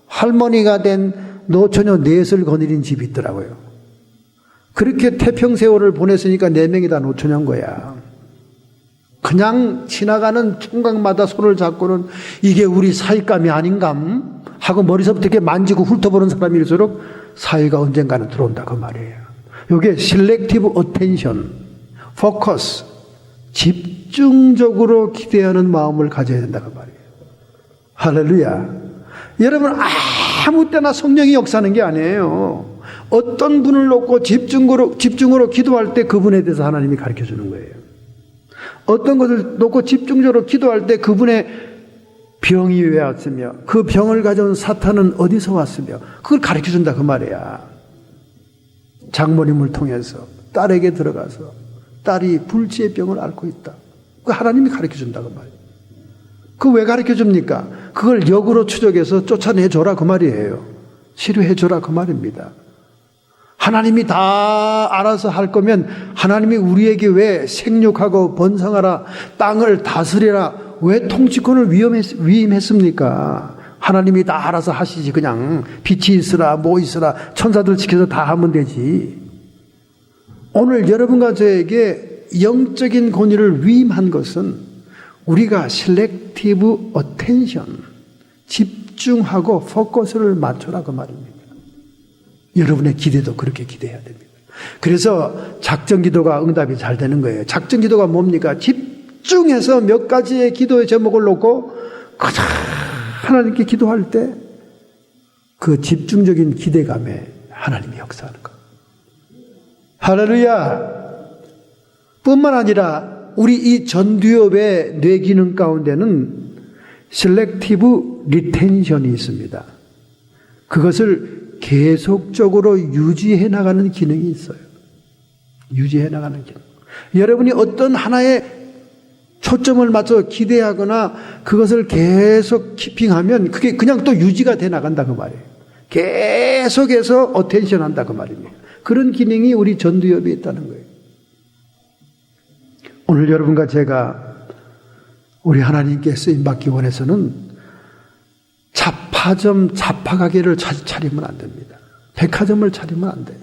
할머니가 된 노처녀 넷을 거느린 집이 있더라고요. 그렇게 태평세월을 보냈으니까 4명이 다 노처녀인 거야. 그냥 지나가는 총각마다 손을 잡고는 이게 우리 사윗감이 아닌감 하고 머리서부터 이렇게 만지고 훑어보는 사람일수록 사위가 언젠가는 들어온다 그 말이에요. 이게 셀렉티브 어텐션, 포커스, 집중적으로 기대하는 마음을 가져야 된다 그 말이에요. 할렐루야. 여러분, 아무 때나 성령이 역사하는 게 아니에요. 어떤 분을 놓고 집중으로 기도할 때 그분에 대해서 하나님이 가르쳐 주는 거예요. 어떤 것을 놓고 집중적으로 기도할 때 그분의 병이 왜 왔으며 그 병을 가져온 사탄은 어디서 왔으며 그걸 가르쳐 준다 그 말이야. 장모님을 통해서 딸에게 들어가서 딸이 불치의 병을 앓고 있다. 그 하나님이 가르쳐 준다 그 말이에요. 그 왜 가르쳐 줍니까? 그걸 역으로 추적해서 쫓아내줘라 그 말이에요. 치료해줘라 그 말입니다. 하나님이 다 알아서 할 거면 하나님이 우리에게 왜 생육하고 번성하라, 땅을 다스리라, 왜 통치권을 위임했습니까? 하나님이 다 알아서 하시지. 그냥 빛이 있으라 뭐 있으라 천사들 지켜서 다 하면 되지. 오늘 여러분과 저에게 영적인 권위를 위임한 것은 우리가 셀렉티브 어텐션, 집중하고 포커스를 맞춰라 그 말입니다. 여러분의 기대도 그렇게 기대해야 됩니다. 그래서 작정기도가 응답이 잘 되는 거예요. 작정기도가 뭡니까? 집중해서 몇 가지의 기도의 제목을 놓고 가장 하나님께 기도할 때 그 집중적인 기대감에 하나님이 역사하는 것. 할렐루야. 뿐만 아니라 우리 이 전두엽의 뇌기능 가운데는 셀렉티브 리텐션이 있습니다. 그것을 계속적으로 유지해 나가는 기능이 있어요. 유지해 나가는 기능. 여러분이 어떤 하나의 초점을 맞춰 기대하거나 그것을 계속 키핑하면 그게 그냥 또 유지가 돼 나간다 그 말이에요. 계속해서 어텐션 한다 그 말입니다. 그런 기능이 우리 전두엽에 있다는 거예요. 오늘 여러분과 제가 우리 하나님께 쓰임받기 원해서는 잡화점, 잡화가게를 차리면 안 됩니다. 백화점을 차리면 안 돼요.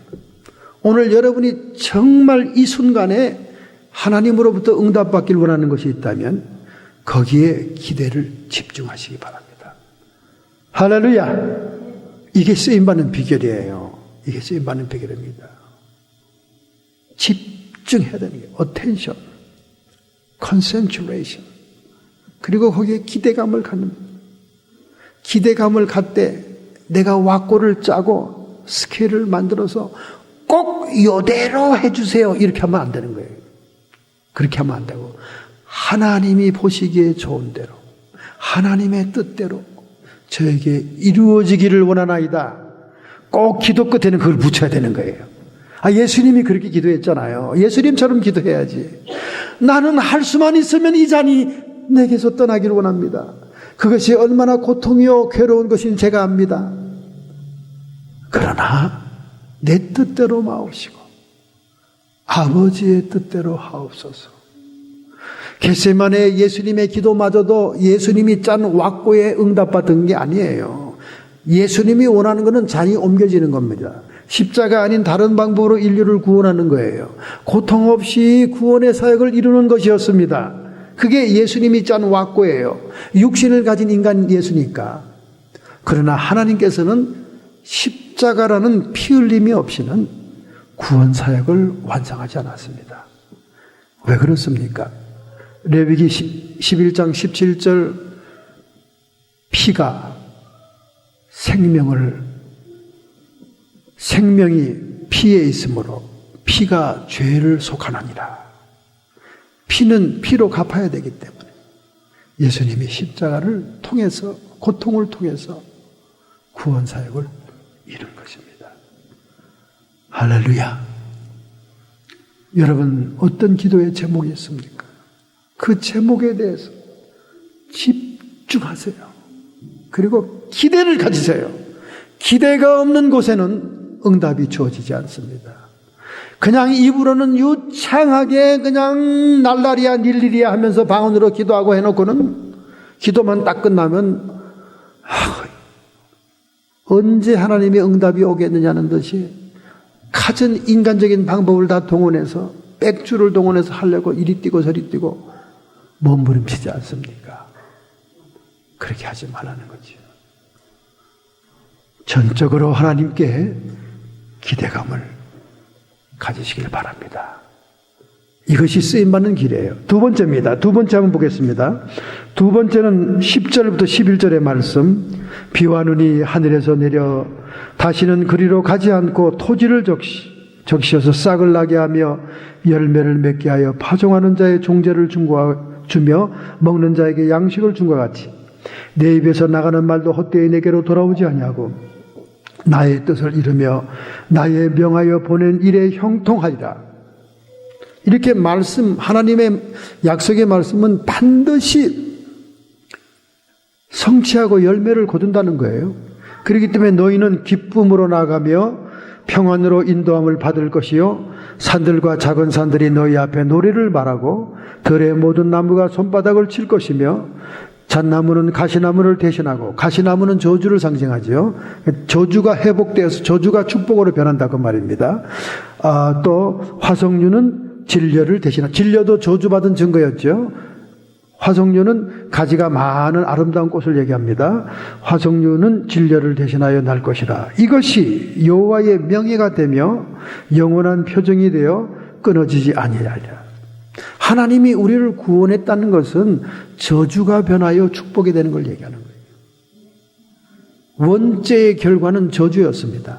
오늘 여러분이 정말 이 순간에 하나님으로부터 응답받기를 원하는 것이 있다면 거기에 기대를 집중하시기 바랍니다. 할렐루야. 이게 쓰임받는 비결이에요. 이게 쓰임받는 비결입니다. 집중해야 되는 게 attention, concentration. 그리고 거기에 기대감을 갖는 거예요. 기대감을 갖되 내가 왁구를 짜고 스케일을 만들어서 꼭 이대로 해주세요 이렇게 하면 안 되는 거예요. 그렇게 하면 안 되고 하나님이 보시기에 좋은 대로 하나님의 뜻대로 저에게 이루어지기를 원하나이다. 꼭 기도 끝에는 그걸 붙여야 되는 거예요. 예수님이 그렇게 기도했잖아요. 예수님처럼 기도해야지. 나는 할 수만 있으면 이 잔이 내게서 떠나기를 원합니다. 그것이 얼마나 고통이요 괴로운 것인 제가 압니다. 그러나 내 뜻대로 마옵시고 아버지의 뜻대로 하옵소서. 겟세마네 예수님의 기도마저도 예수님이 짠 왁고에 응답받은 게 아니에요. 예수님이 원하는 것은 잔이 옮겨지는 겁니다. 십자가 아닌 다른 방법으로 인류를 구원하는 거예요. 고통 없이 구원의 사역을 이루는 것이었습니다. 그게 예수님이 짠 왁고예요. 육신을 가진 인간 예수니까. 그러나 하나님께서는 십자가라는 피 흘림이 없이는 구원 사역을 완성하지 않았습니다. 왜 그렇습니까? 레위기 11장 17절 피가 생명이 피에 있으므로 피가 죄를 속하느니라. 피는 피로 갚아야 되기 때문에 예수님이 십자가를 통해서 고통을 통해서 구원 사역을 이룬 것입니다. 할렐루야. 여러분 어떤 기도의 제목이 있습니까? 그 제목에 대해서 집중하세요. 그리고 기대를 가지세요. 기대가 없는 곳에는 응답이 주어지지 않습니다. 그냥 입으로는 유창하게 그냥 날라리야 닐리리야 하면서 방언으로 기도하고 해놓고는 기도만 딱 끝나면 언제 하나님의 응답이 오겠느냐는 듯이 갖은 인간적인 방법을 다 동원해서 백주를 동원해서 하려고 이리 뛰고 저리 뛰고 몸부림치지 않습니까? 그렇게 하지 말라는 거죠. 전적으로 하나님께 기대감을 가지시길 바랍니다. 이것이 쓰임받는 길이에요. 두 번째입니다. 두 번째 한번 보겠습니다. 두 번째는 10절부터 11절의 말씀. 비와 눈이 하늘에서 내려 다시는 그리로 가지 않고 토지를 적시어서 싹을 나게 하며 열매를 맺게 하여 파종하는 자의 종자를 주며 먹는 자에게 양식을 준 것 같이 내 입에서 나가는 말도 헛되이 내게로 돌아오지 아니하고 나의 뜻을 이루며 나의 명하여 보낸 일에 형통하리라. 이렇게 하나님의 약속의 말씀은 반드시 성취하고 열매를 거둔다는 거예요. 그렇기 때문에 너희는 기쁨으로 나가며 평안으로 인도함을 받을 것이요 산들과 작은 산들이 너희 앞에 노래를 말하고 들의 모든 나무가 손바닥을 칠 것이며 잣나무는 가시나무를 대신하고 가시나무는 저주를 상징하죠. 저주가 회복되어서 저주가 축복으로 변한다고 말입니다. 또 화석류는 진려를 대신하고 진려도 저주받은 증거였죠. 화석류는 가지가 많은 아름다운 꽃을 얘기합니다. 화석류는 진려를 대신하여 날 것이라. 이것이 여호와의 명예가 되며 영원한 표정이 되어 끊어지지 아니하리라. 하나님이 우리를 구원했다는 것은 저주가 변하여 축복이 되는 걸 얘기하는 거예요. 원죄의 결과는 저주였습니다.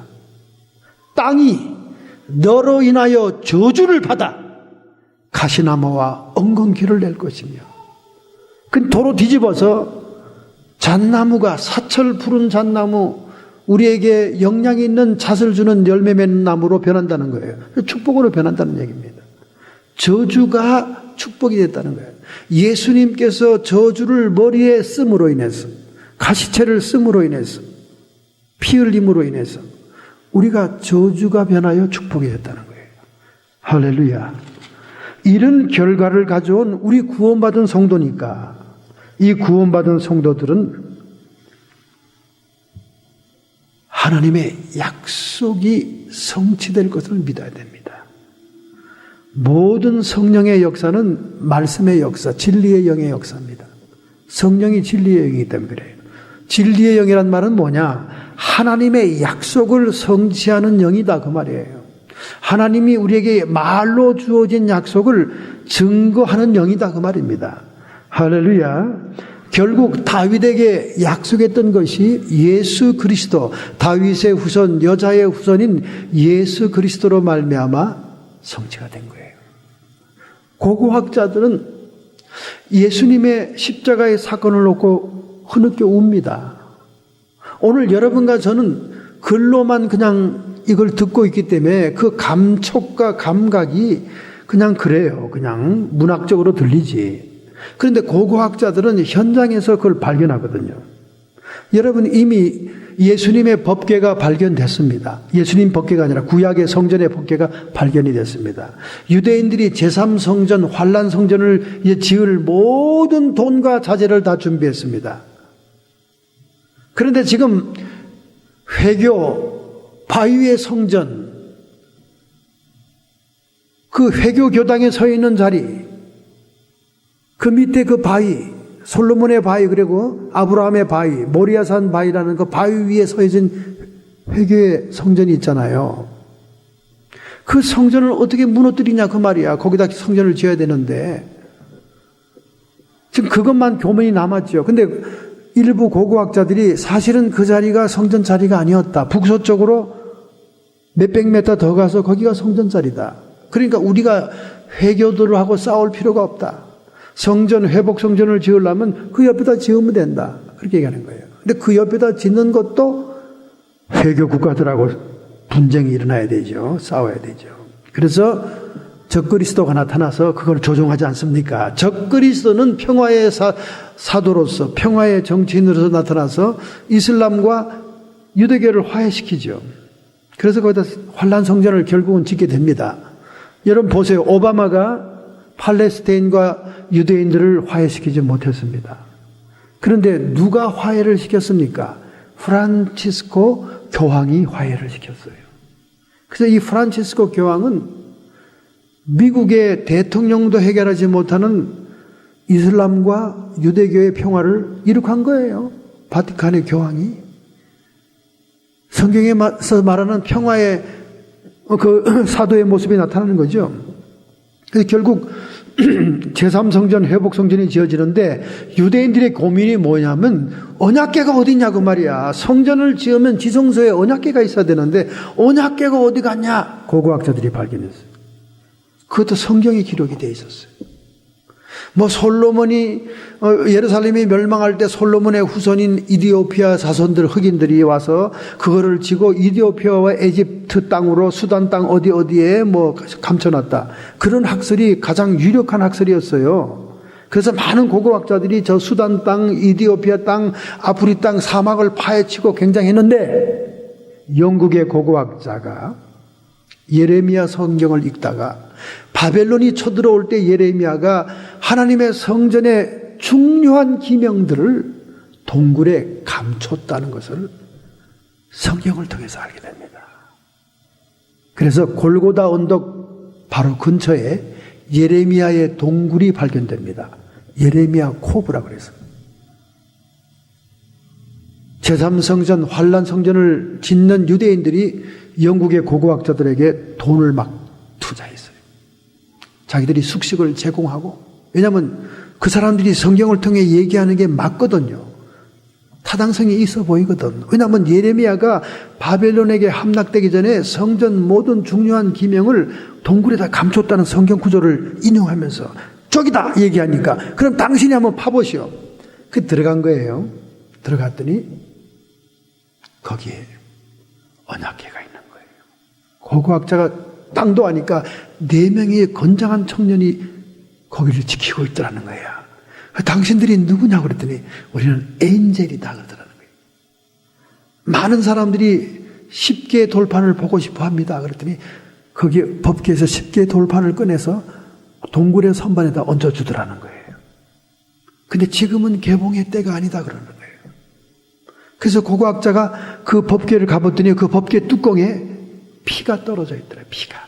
땅이 너로 인하여 저주를 받아 가시나무와 엉겅퀴를 낼 것이며 그 도로 뒤집어서 잣나무가 사철 푸른 잣나무 우리에게 영양이 있는 잣을 주는 열매 맺는 나무로 변한다는 거예요. 축복으로 변한다는 얘기입니다. 저주가 축복이 됐다는 거예요. 예수님께서 저주를 머리에 씀으로 인해서 가시채를 씀으로 인해서 피 흘림으로 인해서 우리가 저주가 변하여 축복이 됐다는 거예요. 할렐루야. 이런 결과를 가져온 우리 구원받은 성도니까 이 구원받은 성도들은 하나님의 약속이 성취될 것을 믿어야 됩니다. 모든 성령의 역사는 말씀의 역사, 진리의 영의 역사입니다. 성령이 진리의 영이기 때문에 그래요. 진리의 영이란 말은 뭐냐? 하나님의 약속을 성취하는 영이다 그 말이에요. 하나님이 우리에게 말로 주어진 약속을 증거하는 영이다 그 말입니다. 할렐루야. 결국 다윗에게 약속했던 것이 예수 그리스도, 다윗의 후손, 여자의 후손인 예수 그리스도로 말미암아 성취가 된 거예요. 고고학자들은 예수님의 십자가의 사건을 놓고 흐느껴 웁니다. 오늘 여러분과 저는 글로만 그냥 이걸 듣고 있기 때문에 그 감촉과 감각이 그냥 그래요. 그냥 문학적으로 들리지. 그런데 고고학자들은 현장에서 그걸 발견하거든요. 여러분, 이미 예수님의 법궤가 발견됐습니다. 예수님 법궤가 아니라 구약의 성전의 법궤가 발견이 됐습니다. 유대인들이 제3성전, 환란성전을 지을 모든 돈과 자재를 다 준비했습니다. 그런데 지금 회교, 바위의 성전, 그 회교 교당에 서 있는 자리, 그 밑에 그 바위, 솔로몬의 바위, 그리고 아브라함의 바위, 모리아산 바위라는 그 바위 위에 서 있는 회교의 성전이 있잖아요. 그 성전을 어떻게 무너뜨리냐 그 말이야. 거기다 성전을 지어야 되는데 지금 그것만 교문이 남았죠. 근데 일부 고고학자들이 사실은 그 자리가 성전 자리가 아니었다. 북서쪽으로 몇백 미터 더 가서 거기가 성전 자리다. 그러니까 우리가 회교들하고 싸울 필요가 없다. 성전, 회복 성전을 지으려면 그 옆에다 지으면 된다. 그렇게 얘기하는 거예요. 근데 그 옆에다 짓는 것도 회교 국가들하고 분쟁이 일어나야 되죠. 싸워야 되죠. 그래서 적그리스도가 나타나서 그걸 조종하지 않습니까? 적그리스도는 평화의 사도로서, 평화의 정치인으로서 나타나서 이슬람과 유대교를 화해시키죠. 그래서 거기다 환란 성전을 결국은 짓게 됩니다. 여러분 보세요. 오바마가 팔레스타인과 유대인들을 화해시키지 못했습니다. 그런데 누가 화해를 시켰습니까? 프란치스코 교황이 화해를 시켰어요. 그래서 이 프란치스코 교황은 미국의 대통령도 해결하지 못하는 이슬람과 유대교의 평화를 이룩한 거예요. 바티칸의 교황이. 성경에서 말하는 평화의 그 사도의 모습이 나타나는 거죠. 그래서 결국 제3성전, 회복성전이 지어지는데 유대인들의 고민이 뭐냐면 언약궤가 어디 있냐고 말이야. 성전을 지으면 지성소에 언약궤가 있어야 되는데 언약궤가 어디 갔냐? 고고학자들이 발견했어요. 그것도 성경에 기록이 돼 있었어요. 뭐 솔로몬이 예루살렘이 멸망할 때 솔로몬의 후손인 이디오피아 자손들 흑인들이 와서 그거를 지고 이디오피아와 에집트 땅으로 수단 땅 어디에 뭐 감춰놨다. 그런 학설이 가장 유력한 학설이었어요. 그래서 많은 고고학자들이 저 수단 땅, 이디오피아 땅, 아프리 땅 사막을 파헤치고 굉장했는데 영국의 고고학자가 예레미야 성경을 읽다가 바벨론이 쳐들어올 때 예레미야가 하나님의 성전의 중요한 기명들을 동굴에 감췄다는 것을 성경을 통해서 알게 됩니다. 그래서 골고다 언덕 바로 근처에 예레미야의 동굴이 발견됩니다. 예레미야 코브라고 그래서 제3성전 환란성전을 짓는 유대인들이 영국의 고고학자들에게 돈을 막 투자했어요. 자기들이 숙식을 제공하고, 왜냐하면 그 사람들이 성경을 통해 얘기하는 게 맞거든요. 타당성이 있어 보이거든. 왜냐하면 예레미야가 바벨론에게 함락되기 전에 성전 모든 중요한 기명을 동굴에다 감췄다는 성경 구조를 인용하면서 저기다 얘기하니까 그럼 당신이 한번 파보시오. 그 들어간 거예요. 들어갔더니 거기에 언약궤가 있는 거예요. 고고학자가 땅도 아니까 4명의 건장한 청년이 거기를 지키고 있더라는 거야. 당신들이 누구냐고 그랬더니 우리는 엔젤이다 그러더라는 거예요. 많은 사람들이 10개의 돌판을 보고 싶어 합니다. 그랬더니 거기 법궤에서 10개의 돌판을 꺼내서 동굴의 선반에다 얹어주더라는 거예요. 근데 지금은 개봉의 때가 아니다 그러는 거예요. 그래서 고고학자가 그 법궤를 가봤더니 그 법궤 뚜껑에 피가 떨어져 있더라고요. 피가.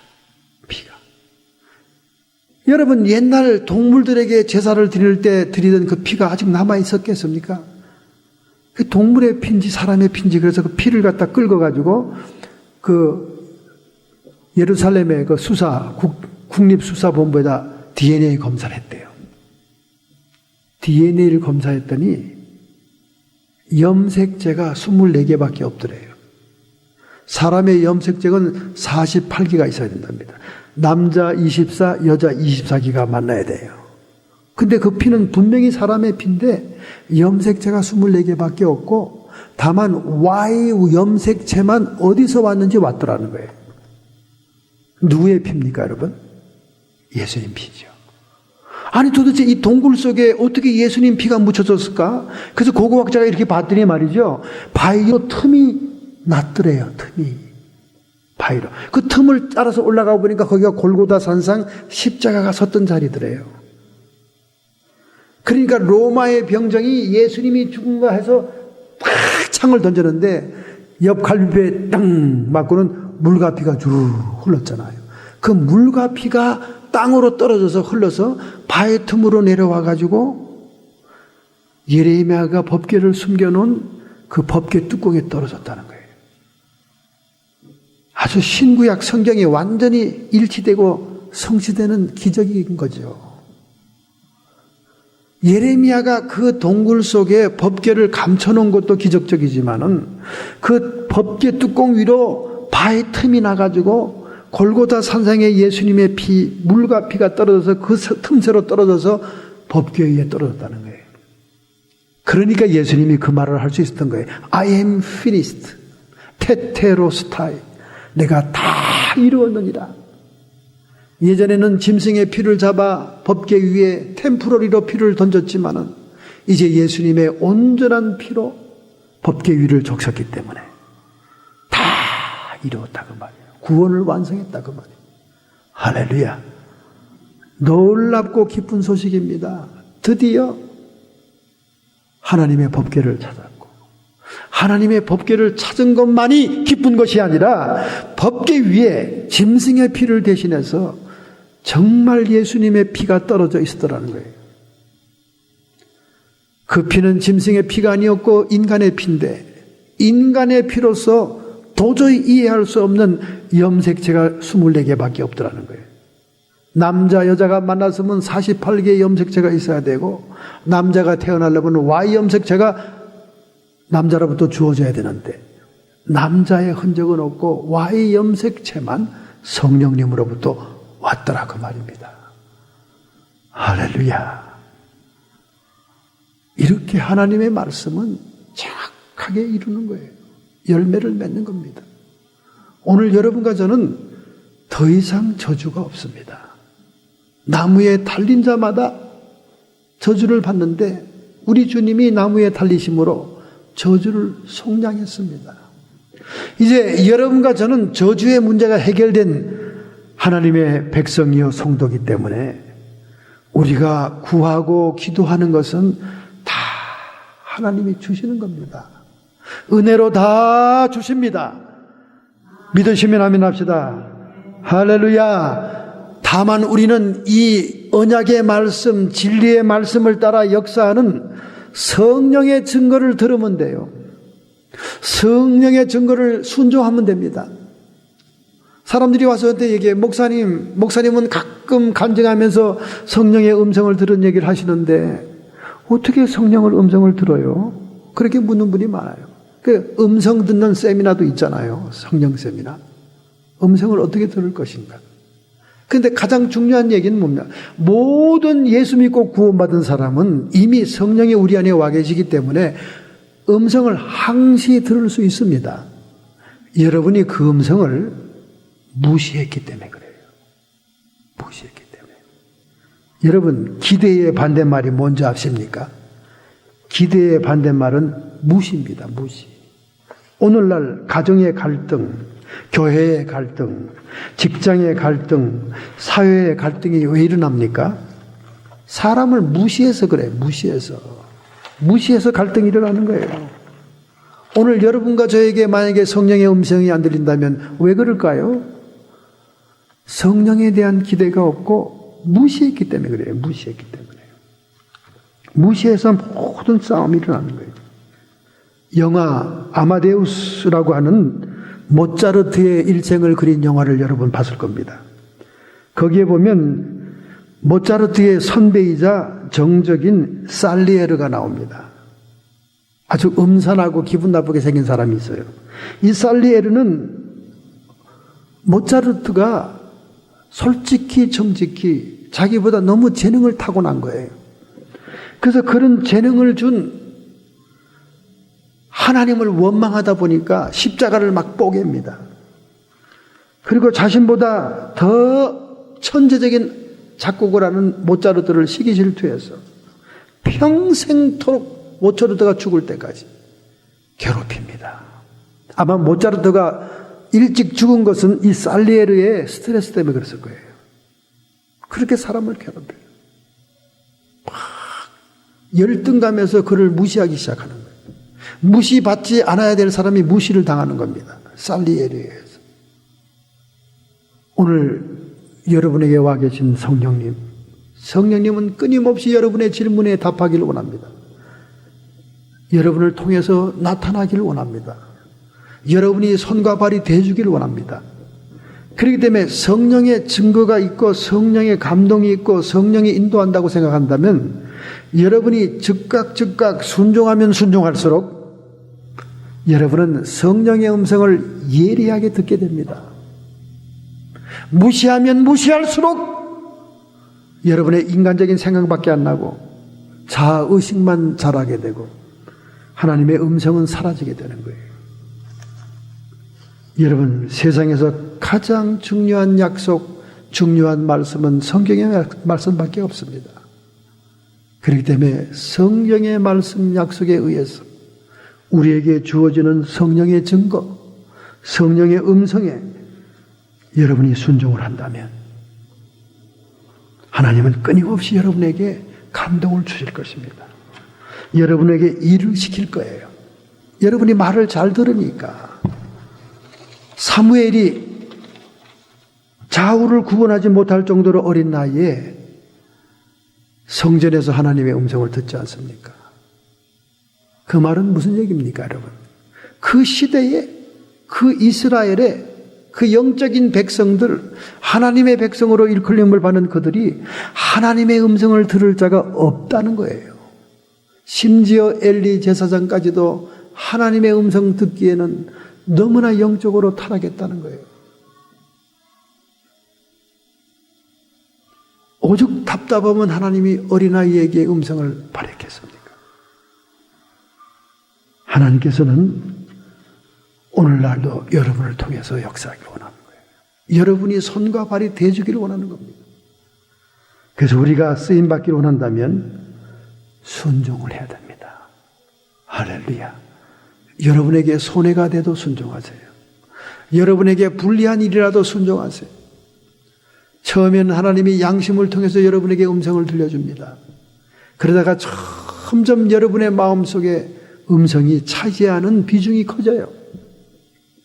여러분 옛날 동물들에게 제사를 드릴 때 드리던 그 피가 아직 남아 있었겠습니까? 그 동물의 피인지 사람의 피인지 그래서 그 피를 갖다 긁어가지고 그 예루살렘의 그 국립수사본부에다 DNA 검사를 했대요. DNA를 검사했더니 염색제가 24개밖에 없더래요. 사람의 염색제는 48개가 있어야 된답니다. 남자 24, 여자 24기가 만나야 돼요. 근데 그 피는 분명히 사람의 피인데 염색체가 24개밖에 없고 다만 Y 염색체만 어디서 왔는지 왔더라는 거예요. 누구의 피입니까, 여러분? 예수님 피죠. 아니 도대체 이 동굴 속에 어떻게 예수님 피가 묻혀졌을까? 그래서 고고학자가 이렇게 봤더니 말이죠. 바위로 틈이 났더래요. 틈이. 바위로. 그 틈을 따라서 올라가 보니까 거기가 골고다 산상 십자가가 섰던 자리더래요. 그러니까 로마의 병정이 예수님이 죽은가 해서 팍 창을 던졌는데 옆 갈비뼈에 땅 맞고는 물과 피가 쭉 흘렀잖아요. 그 물과 피가 땅으로 떨어져서 흘러서 바위 틈으로 내려와 가지고 예레미야가 법궤를 숨겨놓은 그 법궤 뚜껑에 떨어졌다는 거예요. 아주 신구약 성경이 완전히 일치되고 성취되는 기적인 거죠. 예레미야가 그 동굴 속에 법궤를 감춰놓은 것도 기적적이지만은 그 법궤 뚜껑 위로 바위 틈이 나가지고 골고다 산상에 예수님의 피, 물과 피가 떨어져서 그 틈새로 떨어져서 법궤 위에 떨어졌다는 거예요. 그러니까 예수님이 그 말을 할 수 있었던 거예요. I am finished. 테테로스타이. 내가 다 이루었느니라. 예전에는 짐승의 피를 잡아 법궤 위에 템포러리로 피를 던졌지만은 이제 예수님의 온전한 피로 법궤 위를 적셨기 때문에 다 이루었다 그 말이에요. 구원을 완성했다 그 말이에요. 할렐루야. 놀랍고 기쁜 소식입니다. 드디어 하나님의 법궤를 찾았고 하나님의 법궤를 찾은 것만이 기쁜 것이 아니라 법궤 위에 짐승의 피를 대신해서 정말 예수님의 피가 떨어져 있었더라는 거예요. 그 피는 짐승의 피가 아니었고 인간의 피인데 인간의 피로서 도저히 이해할 수 없는 염색체가 24개밖에 없더라는 거예요. 남자 여자가 만났으면 48개의 염색체가 있어야 되고 남자가 태어나려면 Y 염색체가 남자로부터 주어져야 되는데 남자의 흔적은 없고 Y 염색체만 성령님으로부터 왔더라 그 말입니다. 할렐루야. 이렇게 하나님의 말씀은 정확하게 이루는 거예요. 열매를 맺는 겁니다. 오늘 여러분과 저는 더 이상 저주가 없습니다. 나무에 달린 자마다 저주를 받는데 우리 주님이 나무에 달리심으로 저주를 속량했습니다. 이제 여러분과 저는 저주의 문제가 해결된 하나님의 백성이요 성도이기 때문에 우리가 구하고 기도하는 것은 다 하나님이 주시는 겁니다. 은혜로 다 주십니다. 믿으시면 아멘 합시다. 할렐루야. 다만 우리는 이 언약의 말씀, 진리의 말씀을 따라 역사하는 성령의 증거를 들으면 돼요. 성령의 증거를 순종하면 됩니다. 사람들이 와서 저한테 얘기해. 목사님은 가끔 간증하면서 성령의 음성을 들은 얘기를 하시는데 어떻게 성령을 음성을 들어요? 그렇게 묻는 분이 많아요. 그 음성 듣는 세미나도 있잖아요. 성령 세미나. 음성을 어떻게 들을 것인가. 그런데 가장 중요한 얘기는 뭡니까? 모든 예수 믿고 구원받은 사람은 이미 성령이 우리 안에 와 계시기 때문에 음성을 항시 들을 수 있습니다. 여러분이 그 음성을 무시했기 때문에 그래요. 무시했기 때문에. 여러분, 기대의 반대말이 뭔지 아십니까? 기대의 반대말은 무시입니다. 무시. 오늘날 가정의 갈등, 교회의 갈등, 직장의 갈등, 사회의 갈등이 왜 일어납니까? 사람을 무시해서 그래요. 무시해서 갈등이 일어나는 거예요. 오늘 여러분과 저에게 만약에 성령의 음성이 안 들린다면 왜 그럴까요? 성령에 대한 기대가 없고 무시했기 때문에 그래요. 무시했기 때문에. 무시해서 모든 싸움이 일어나는 거예요. 영화 아마데우스라고 하는 모차르트의 일생을 그린 영화를 여러분 봤을 겁니다. 거기에 보면 모차르트의 선배이자 정적인 살리에르가 나옵니다. 아주 음산하고 기분 나쁘게 생긴 사람이 있어요. 이 살리에르는 모차르트가 솔직히 정직히 자기보다 너무 재능을 타고난 거예요. 그래서 그런 재능을 준 하나님을 원망하다 보니까 십자가를 막 뽀갭니다. 그리고 자신보다 더 천재적인 작곡을 하는 모차르트를 시기 질투해서 평생토록 모차르트가 죽을 때까지 괴롭힙니다. 아마 모차르트가 일찍 죽은 것은 이 살리에르의 스트레스 때문에 그랬을 거예요. 그렇게 사람을 괴롭혀요. 막 열등감에서 그를 무시하기 시작하는 거예요. 무시받지 않아야 될 사람이 무시를 당하는 겁니다. 살리에르에 의해서. 오늘 여러분에게 와 계신 성령님, 성령님은 끊임없이 여러분의 질문에 답하기를 원합니다. 여러분을 통해서 나타나기를 원합니다. 여러분이 손과 발이 돼주기를 원합니다. 그렇기 때문에 성령의 증거가 있고 성령의 감동이 있고 성령이 인도한다고 생각한다면 여러분이 즉각 순종하면 순종할수록 여러분은 성령의 음성을 예리하게 듣게 됩니다. 무시하면 무시할수록 여러분의 인간적인 생각밖에 안 나고 자아의식만 자라게 되고 하나님의 음성은 사라지게 되는 거예요. 여러분, 세상에서 가장 중요한 약속, 중요한 말씀은 성경의 말씀밖에 없습니다. 그렇기 때문에 성령의 말씀 약속에 의해서 우리에게 주어지는 성령의 증거, 성령의 음성에 여러분이 순종을 한다면 하나님은 끊임없이 여러분에게 감동을 주실 것입니다. 여러분에게 일을 시킬 거예요. 여러분이 말을 잘 들으니까. 사무엘이 좌우를 구분하지 못할 정도로 어린 나이에 성전에서 하나님의 음성을 듣지 않습니까? 그 말은 무슨 얘기입니까, 여러분? 그 시대에, 그 이스라엘의 그 영적인 백성들, 하나님의 백성으로 일컬림을 받는 그들이 하나님의 음성을 들을 자가 없다는 거예요. 심지어 엘리 제사장까지도 하나님의 음성 듣기에는 너무나 영적으로 타락했다는 거예요. 오죽 답답하면 하나님이 어린아이에게 음성을 발했겠습니까? 하나님께서는 오늘날도 여러분을 통해서 역사하기 원하는 거예요. 여러분이 손과 발이 돼주기를 원하는 겁니다. 그래서 우리가 쓰임받기를 원한다면 순종을 해야 됩니다. 할렐루야. 여러분에게 손해가 돼도 순종하세요. 여러분에게 불리한 일이라도 순종하세요. 처음에는 하나님이 양심을 통해서 여러분에게 음성을 들려줍니다. 그러다가 점점 여러분의 마음속에 음성이 차지하는 비중이 커져요.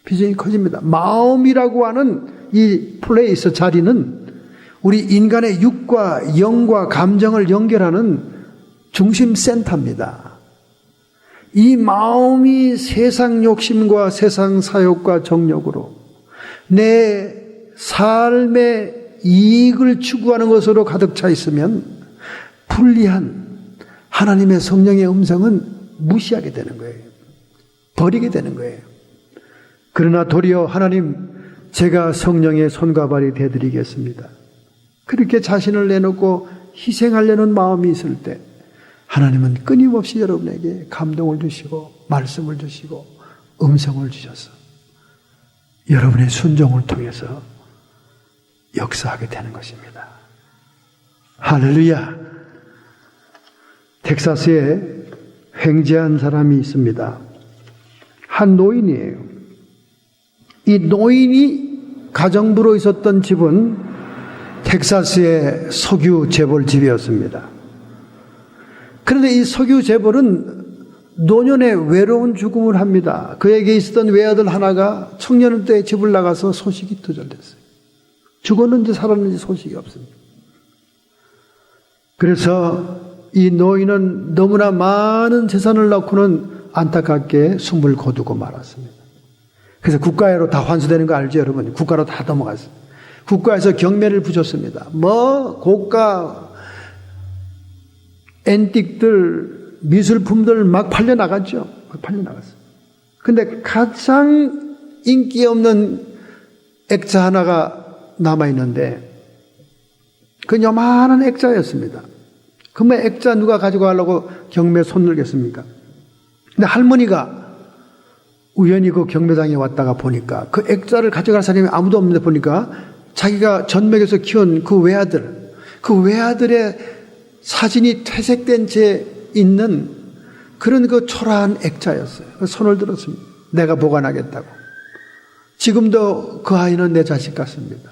비중이 커집니다. 마음이라고 하는 이 플레이스 자리는 우리 인간의 육과 영과 감정을 연결하는 중심 센터입니다. 이 마음이 세상 욕심과 세상 사욕과 정욕으로 내 삶의 이익을 추구하는 것으로 가득 차 있으면 불리한 하나님의 성령의 음성은 무시하게 되는 거예요. 버리게 되는 거예요. 그러나 도리어 하나님, 제가 성령의 손과 발이 되드리겠습니다. 그렇게 자신을 내놓고 희생하려는 마음이 있을 때 하나님은 끊임없이 여러분에게 감동을 주시고 말씀을 주시고 음성을 주셔서 여러분의 순종을 통해서 역사하게 되는 것입니다. 할렐루야. 텍사스에 횡재한 사람이 있습니다. 한 노인이에요. 이 노인이 가정부로 있었던 집은 텍사스의 석유 재벌집이었습니다. 그런데 이 석유 재벌은 노년의 외로운 죽음을 합니다. 그에게 있었던 외아들 하나가 청년 때 집을 나가서 소식이 두절됐어요. 죽었는지 살았는지 소식이 없습니다. 그래서 이 노인은 너무나 많은 재산을 낳고는 안타깝게 숨을 거두고 말았습니다. 그래서 국가로 다 환수되는 거 알죠, 여러분? 국가로 다 넘어갔어요. 국가에서 경매를 붙였습니다. 고가 앤틱들, 미술품들 막 팔려나갔죠. 막 팔려나갔어요. 근데 가장 인기 없는 액자 하나가 남아있는데 그 요만한 액자였습니다. 그러면 액자 누가 가지고 가려고 경매에 손 들겠습니까? 근데 할머니가 우연히 그 경매장에 왔다가 보니까 그 액자를 가져갈 사람이 아무도 없는데 보니까 자기가 전맥에서 키운 그 외아들의 사진이 퇴색된 채 있는 그런 그 초라한 액자였어요. 손을 들었습니다. 내가 보관하겠다고. 지금도 그 아이는 내 자식 같습니다.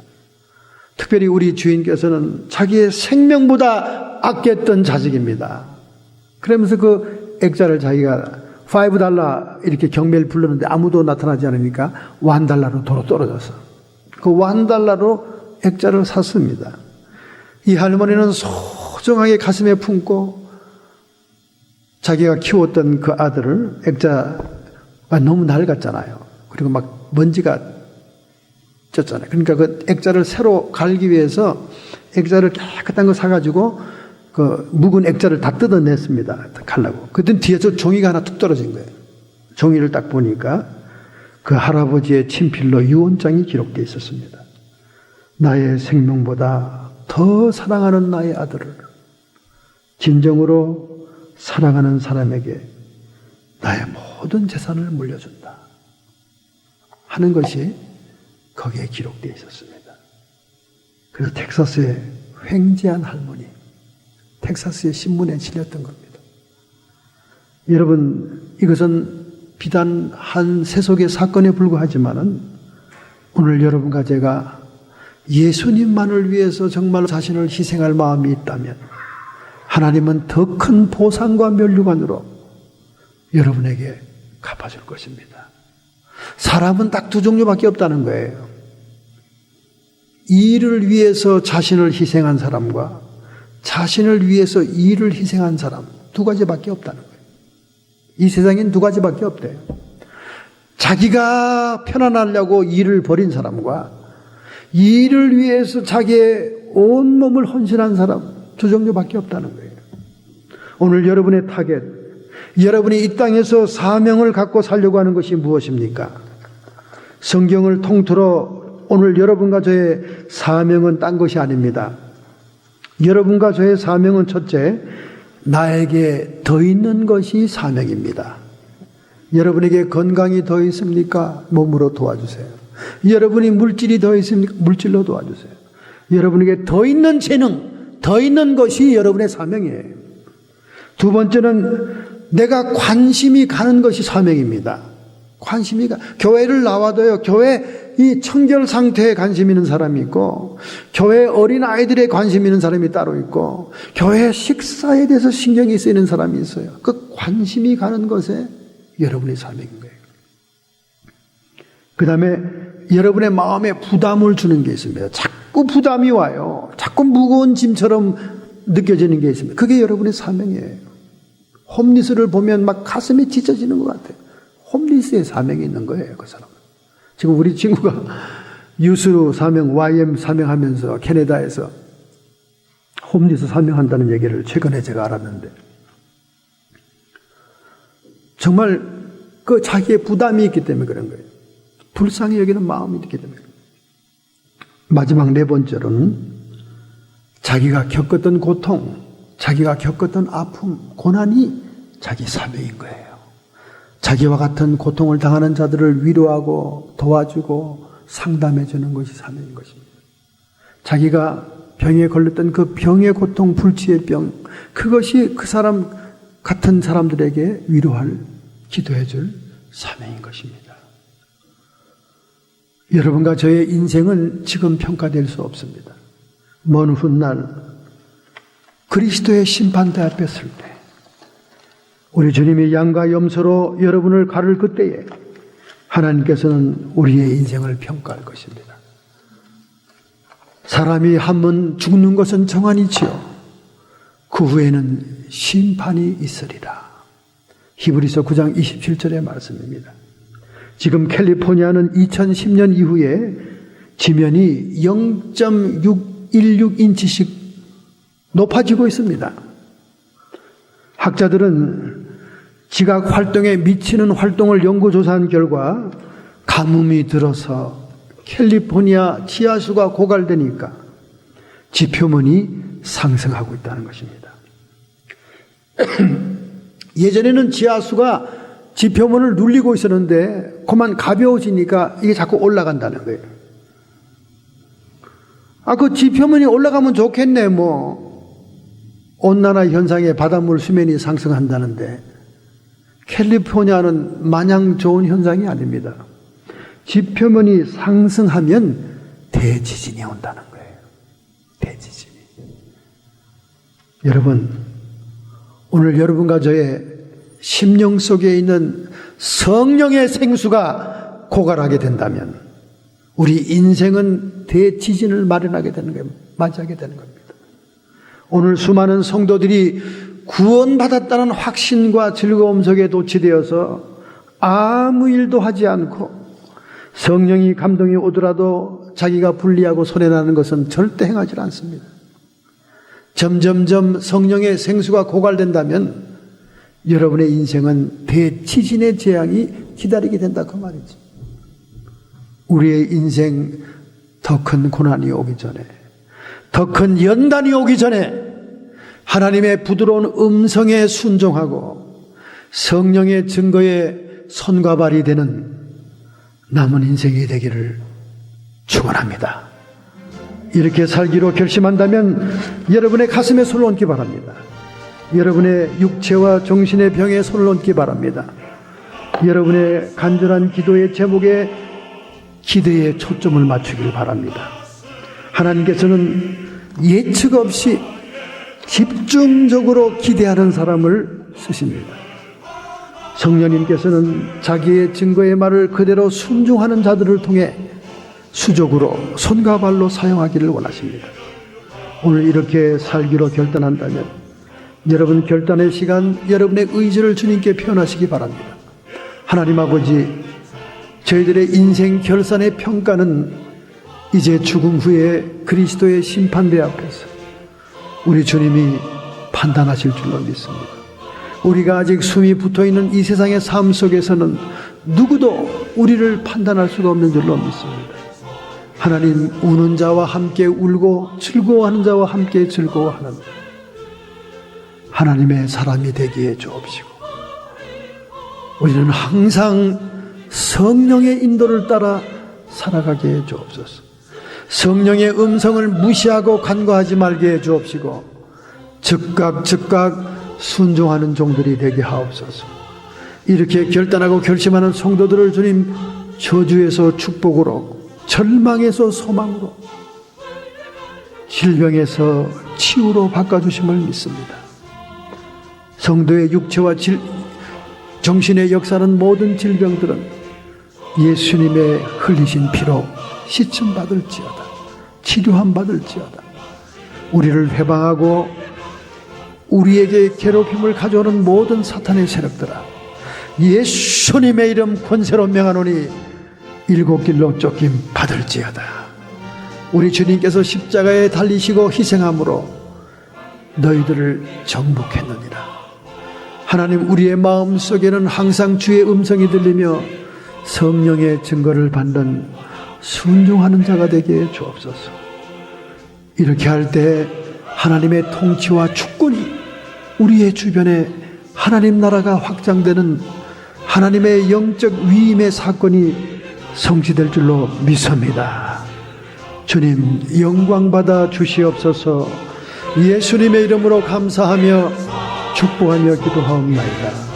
특별히 우리 주인께서는 자기의 생명보다 아꼈던 자식입니다. 그러면서 그 액자를 자기가 $5 이렇게 경매를 불렀는데 아무도 나타나지 않으니까 $1로 도로 떨어져서 그 $1로 액자를 샀습니다. 이 할머니는 소중하게 가슴에 품고 자기가 키웠던 그 아들을, 액자가 너무 낡았잖아요. 그리고 막 먼지가 쪘잖아요. 그러니까 그 액자를 새로 갈기 위해서 액자를 깨끗한 거 사가지고 그 묵은 액자를 다 뜯어냈습니다. 가려고. 그때 뒤에서 종이가 하나 툭 떨어진 거예요. 종이를 딱 보니까 그 할아버지의 친필로 유언장이 기록되어 있었습니다. 나의 생명보다 더 사랑하는 나의 아들을 진정으로 사랑하는 사람에게 나의 모든 재산을 물려준다 하는 것이 거기에 기록되어 있었습니다. 그래서 텍사스의 횡재한 할머니, 텍사스의 신문에 실렸던 겁니다. 여러분, 이것은 비단 한 세속의 사건에 불과하지만은 오늘 여러분과 제가 예수님만을 위해서 정말 자신을 희생할 마음이 있다면 하나님은 더 큰 보상과 면류관으로 여러분에게 갚아줄 것입니다. 사람은 딱 두 종류밖에 없다는 거예요. 일을 위해서 자신을 희생한 사람과 자신을 위해서 일을 희생한 사람, 두 가지밖에 없다는 거예요. 이 세상엔 두 가지밖에 없대요. 자기가 편안하려고 일을 벌인 사람과 일을 위해서 자기의 온몸을 헌신한 사람, 두 종류밖에 없다는 거예요. 오늘 여러분의 타겟, 여러분이 이 땅에서 사명을 갖고 살려고 하는 것이 무엇입니까? 성경을 통틀어 오늘 여러분과 저의 사명은 딴 것이 아닙니다. 여러분과 저의 사명은 첫째, 나에게 더 있는 것이 사명입니다. 여러분에게 건강이 더 있습니까? 몸으로 도와주세요. 여러분이 물질이 더 있습니까? 물질로 도와주세요. 여러분에게 더 있는 재능, 더 있는 것이 여러분의 사명이에요. 두 번째는 내가 관심이 가는 것이 사명입니다. 교회를 나와도요, 교회 이 청결 상태에 관심 있는 사람이 있고, 교회 어린 아이들에 관심 있는 사람이 따로 있고, 교회 식사에 대해서 신경이 쓰이는 사람이 있어요. 그 관심이 가는 것에 여러분의 사명인 거예요. 그 다음에 여러분의 마음에 부담을 주는 게 있습니다. 자꾸 부담이 와요. 자꾸 무거운 짐처럼 느껴지는 게 있습니다. 그게 여러분의 사명이에요. 홈리스를 보면 막 가슴이 찢어지는 것 같아요. 홈리스의 사명이 있는 거예요, 그 사람은. 지금 우리 친구가 유수 사명, YM 사명하면서 캐나다에서 홈리스 사명한다는 얘기를 최근에 제가 알았는데, 정말 그 자기의 부담이 있기 때문에 그런 거예요. 불쌍히 여기는 마음이 있기 때문에. 마지막 네 번째로는 자기가 겪었던 고통, 자기가 겪었던 아픔, 고난이 자기 사명인 거예요. 자기와 같은 고통을 당하는 자들을 위로하고 도와주고 상담해 주는 것이 사명인 것입니다. 자기가 병에 걸렸던 그 병의 고통, 불치의 병, 그것이 그 사람 같은 사람들에게 위로할, 기도해 줄 사명인 것입니다. 여러분과 저의 인생은 지금 평가될 수 없습니다. 먼 훗날 그리스도의 심판대 앞에 설 때, 우리 주님이 양과 염소로 여러분을 가를 그때에 하나님께서는 우리의 인생을 평가할 것입니다. 사람이 한 번 죽는 것은 정한이지요. 그 후에는 심판이 있으리라. 히브리서 9장 27절의 말씀입니다. 지금 캘리포니아는 2010년 이후에 지면이 0.616인치씩 높아지고 있습니다. 학자들은 지각 활동에 미치는 활동을 연구조사한 결과 가뭄이 들어서 캘리포니아 지하수가 고갈되니까 지표면이 상승하고 있다는 것입니다. 예전에는 지하수가 지표면을 눌리고 있었는데 그만 가벼워지니까 이게 자꾸 올라간다는 거예요. 그 지표면이 올라가면 좋겠네. 온난화 현상에 바닷물 수면이 상승한다는데 캘리포니아는 마냥 좋은 현상이 아닙니다. 지표면이 상승하면 대지진이 온다는 거예요. 대지진이. 여러분, 오늘 여러분과 저의 심령 속에 있는 성령의 생수가 고갈하게 된다면 우리 인생은 대지진을 맞이하게 되는 겁니다. 오늘 수많은 성도들이 구원받았다는 확신과 즐거움 속에 도취되어서 아무 일도 하지 않고 성령이 감동이 오더라도 자기가 불리하고 손해나는 것은 절대 행하지 않습니다. 점점점 성령의 생수가 고갈된다면 여러분의 인생은 대지진의 재앙이 기다리게 된다 그 말이지. 우리의 인생 더 큰 고난이 오기 전에, 더 큰 연단이 오기 전에 하나님의 부드러운 음성에 순종하고 성령의 증거에 손과 발이 되는 남은 인생이 되기를 축원합니다. 이렇게 살기로 결심한다면 여러분의 가슴에 손을 얹기 바랍니다. 여러분의 육체와 정신의 병에 손을 얹기 바랍니다. 여러분의 간절한 기도의 제목에 기대에 초점을 맞추길 바랍니다. 하나님께서는 예측 없이 집중적으로 기대하는 사람을 쓰십니다. 성령님께서는 자기의 증거의 말을 그대로 순종하는 자들을 통해 수적으로 손과 발로 사용하기를 원하십니다. 오늘 이렇게 살기로 결단한다면 여러분 결단의 시간, 여러분의 의지를 주님께 표현하시기 바랍니다. 하나님 아버지, 저희들의 인생 결산의 평가는 이제 죽음 후에 그리스도의 심판대 앞에서 우리 주님이 판단하실 줄로 믿습니다. 우리가 아직 숨이 붙어있는 이 세상의 삶 속에서는 누구도 우리를 판단할 수가 없는 줄로 믿습니다. 하나님, 우는 자와 함께 울고 즐거워하는 자와 함께 즐거워하는 하나님의 사람이 되기에 주옵시고, 우리는 항상 성령의 인도를 따라 살아가게 해 주옵소서. 성령의 음성을 무시하고 간과하지 말게 해 주옵시고 즉각 순종하는 종들이 되게 하옵소서. 이렇게 결단하고 결심하는 성도들을 주님 저주에서 축복으로, 절망에서 소망으로, 질병에서 치유로 바꿔주심을 믿습니다. 성도의 육체와 정신의 역사는 모든 질병들은 예수님의 흘리신 피로 씻음받을지어다, 치료함 받을지어다. 우리를 해방하고 우리에게 괴롭힘을 가져오는 모든 사탄의 세력들아, 예수님의 이름 권세로 명하노니 일곱 길로 쫓김 받을지어다. 우리 주님께서 십자가에 달리시고 희생함으로 너희들을 정복했느니라. 하나님, 우리의 마음속에는 항상 주의 음성이 들리며 성령의 증거를 받는 순종하는 자가 되게 해 주옵소서. 이렇게 할 때 하나님의 통치와 주권이 우리의 주변에 하나님 나라가 확장되는 하나님의 영적 위임의 사건이 성취될 줄로 믿습니다. 주님, 영광 받아 주시옵소서. 예수님의 이름으로 감사하며 축복하며 기도하옵나이다.